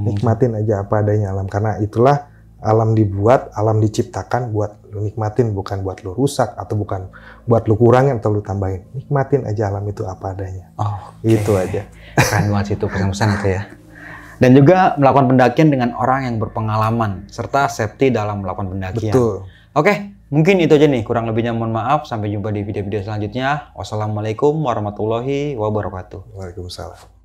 Nikmatin aja apa adanya alam, karena itulah alam dibuat, alam diciptakan buat lu nikmatin, bukan buat lu rusak atau bukan buat lu kurangin atau lu tambahin. Nikmatin aja alam itu apa adanya. Itu aja. Keren banget itu pesan-pesan itu ya. Dan juga melakukan pendakian dengan orang yang berpengalaman serta safety dalam melakukan pendakian. Betul. Oke, mungkin itu aja nih. Kurang lebihnya mohon maaf. Sampai jumpa di video-video selanjutnya. Wassalamualaikum warahmatullahi wabarakatuh. Waalaikumsalam.